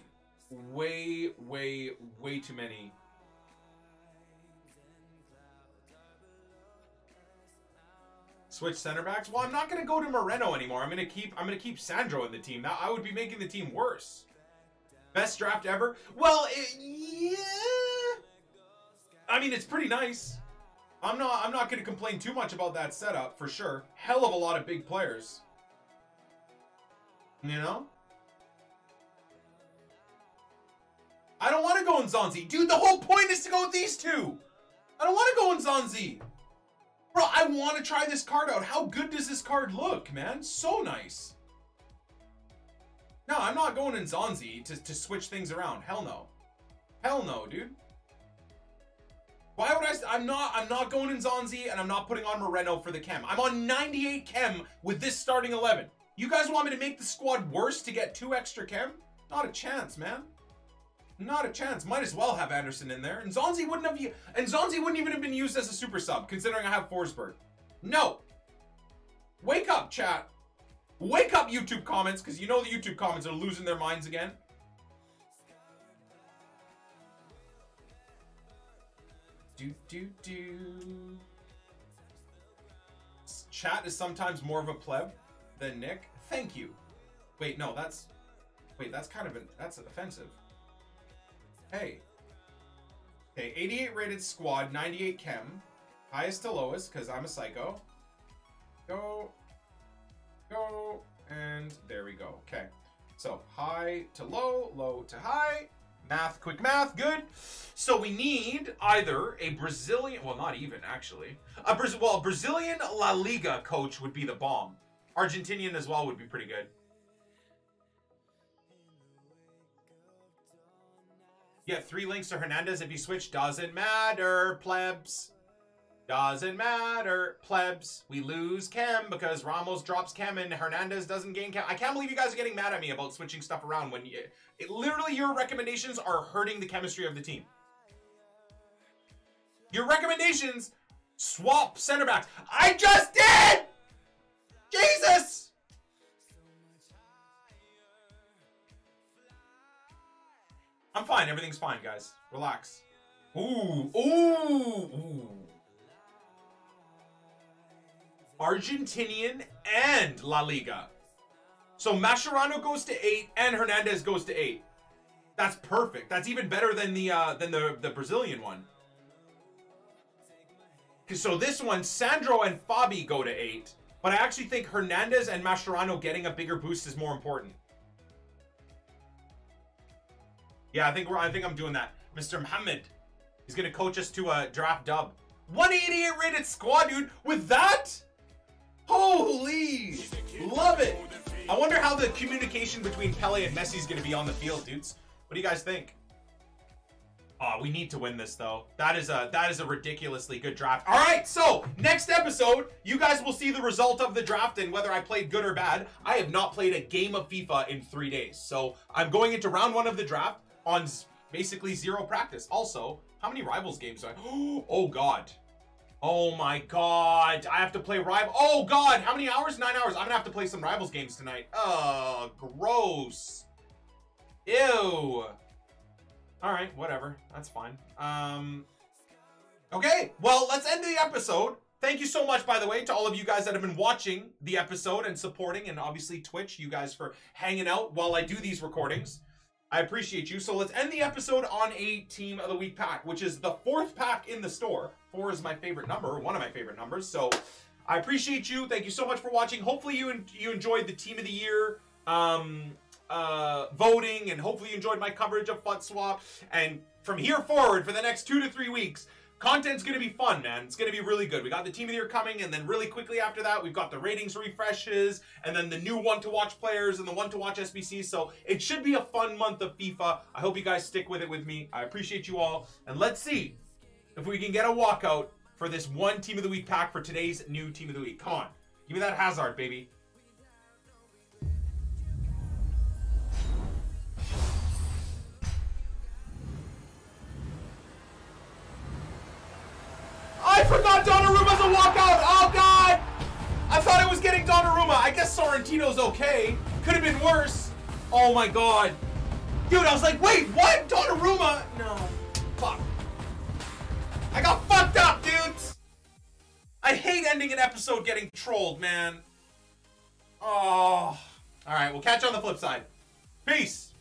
way too many. Switch center backs? Well, I'm not gonna go to Moreno anymore. I'm gonna keep Sandro in the team. Now I would be making the team worse. Best draft ever? Well, yeah. I mean, it's pretty nice. I'm not gonna complain too much about that setup for sure. Hell of a lot of big players. You know? I don't want to go in Nzonzi. Dude, the whole point is to go with these two. I don't want to go in Nzonzi. Bro, I want to try this card out. How good does this card look, man? So nice. No, I'm not going in Nzonzi to switch things around. Hell no. Hell no, dude. Why would I'm not going in Nzonzi, and I'm not putting on Moreno for the chem. I'm on 98 chem with this starting 11. You guys want me to make the squad worse to get 2 extra chem? Not a chance, man. Not a chance. Might as well have Anderson in there. And Nzonzi wouldn't even have been used as a super sub, considering I have Forsberg. No. Wake up, chat. Wake up, YouTube comments, because you know the YouTube comments are losing their minds again. Chat is sometimes more of a pleb than Nick. Thank you. Wait, no, that's... Wait, that's kind of that's offensive. Hey. Okay, 88 rated squad, 98 chem. Highest to lowest, because I'm a psycho. Go. Go. And there we go. Okay. So, high to low, low to high. Math, quick math, good. So we need either a Brazilian, well, not even, actually. A Brazilian La Liga coach would be the bomb. Argentinian as well would be pretty good. Yeah, 3 links to Hernandez if you switch. Doesn't matter, plebs. Doesn't matter, plebs. We lose chem because Ramos drops chem and Hernandez doesn't gain chem. I can't believe you guys are getting mad at me about switching stuff around when literally your recommendations are hurting the chemistry of the team. Your recommendations swap center backs. I just did! Jesus! I'm fine. Everything's fine, guys. Relax. Ooh. Ooh. Ooh. Argentinian and La Liga. So Mascherano goes to 8 and Hernandez goes to 8. That's perfect. That's even better than the Brazilian one. So this one, Sandro and Fabi go to 8. But I actually think Hernandez and Mascherano getting a bigger boost is more important. Yeah, I think I'm doing that. Mr. Muhammad. He's gonna coach us to a draft dub. 188 rated squad, dude. With that? Holy! Love it! I wonder how the communication between Pele and Messi is gonna be on the field, dudes. What do you guys think? Oh, we need to win this though. That is a ridiculously good draft. All right, so next episode, you guys will see the result of the draft and whether I played good or bad. I have not played a game of FIFA in 3 days, so I'm going into round 1 of the draft on basically 0 practice. Also, how many Rivals games do I? Oh God. Oh my God. I have to play Rival. Oh God. How many hours? 9 hours. I'm gonna have to play some Rivals games tonight. Oh, gross. Ew. All right, whatever. That's fine. Okay, well, let's end the episode. Thank you so much, by the way, to all of you guys that have been watching the episode and supporting, and obviously Twitch, you guys for hanging out while I do these recordings. I appreciate you. So let's end the episode on a Team of the Week pack, which is the 4th pack in the store. 4 is my favorite number, one of my favorite numbers. So I appreciate you. Thank you so much for watching. Hopefully you enjoyed the Team of the Year voting, and hopefully you enjoyed my coverage of FUT Swap. And from here forward, for the next 2 to 3 weeks, content's going to be fun, man. It's going to be really good. We got the Team of the Year coming, and then really quickly after that, we've got the ratings refreshes, and then the new one-to-watch players and the one-to-watch SBCs. So it should be a fun month of FIFA. I hope you guys stick with it with me. I appreciate you all. And let's see if we can get a walkout for this one Team of the Week pack for today's new Team of the Week. Come on. Give me that Hazard, baby. I forgot Donnarumma's a walkout! Oh, God! I thought I was getting Donnarumma. I guess Sorrentino's okay. Could have been worse. Oh, my God. Dude, I was like, wait, what? Donnarumma? No. Fuck. I got fucked up, dudes! I hate ending an episode getting trolled, man. Oh. Alright, we'll catch you on the flip side. Peace!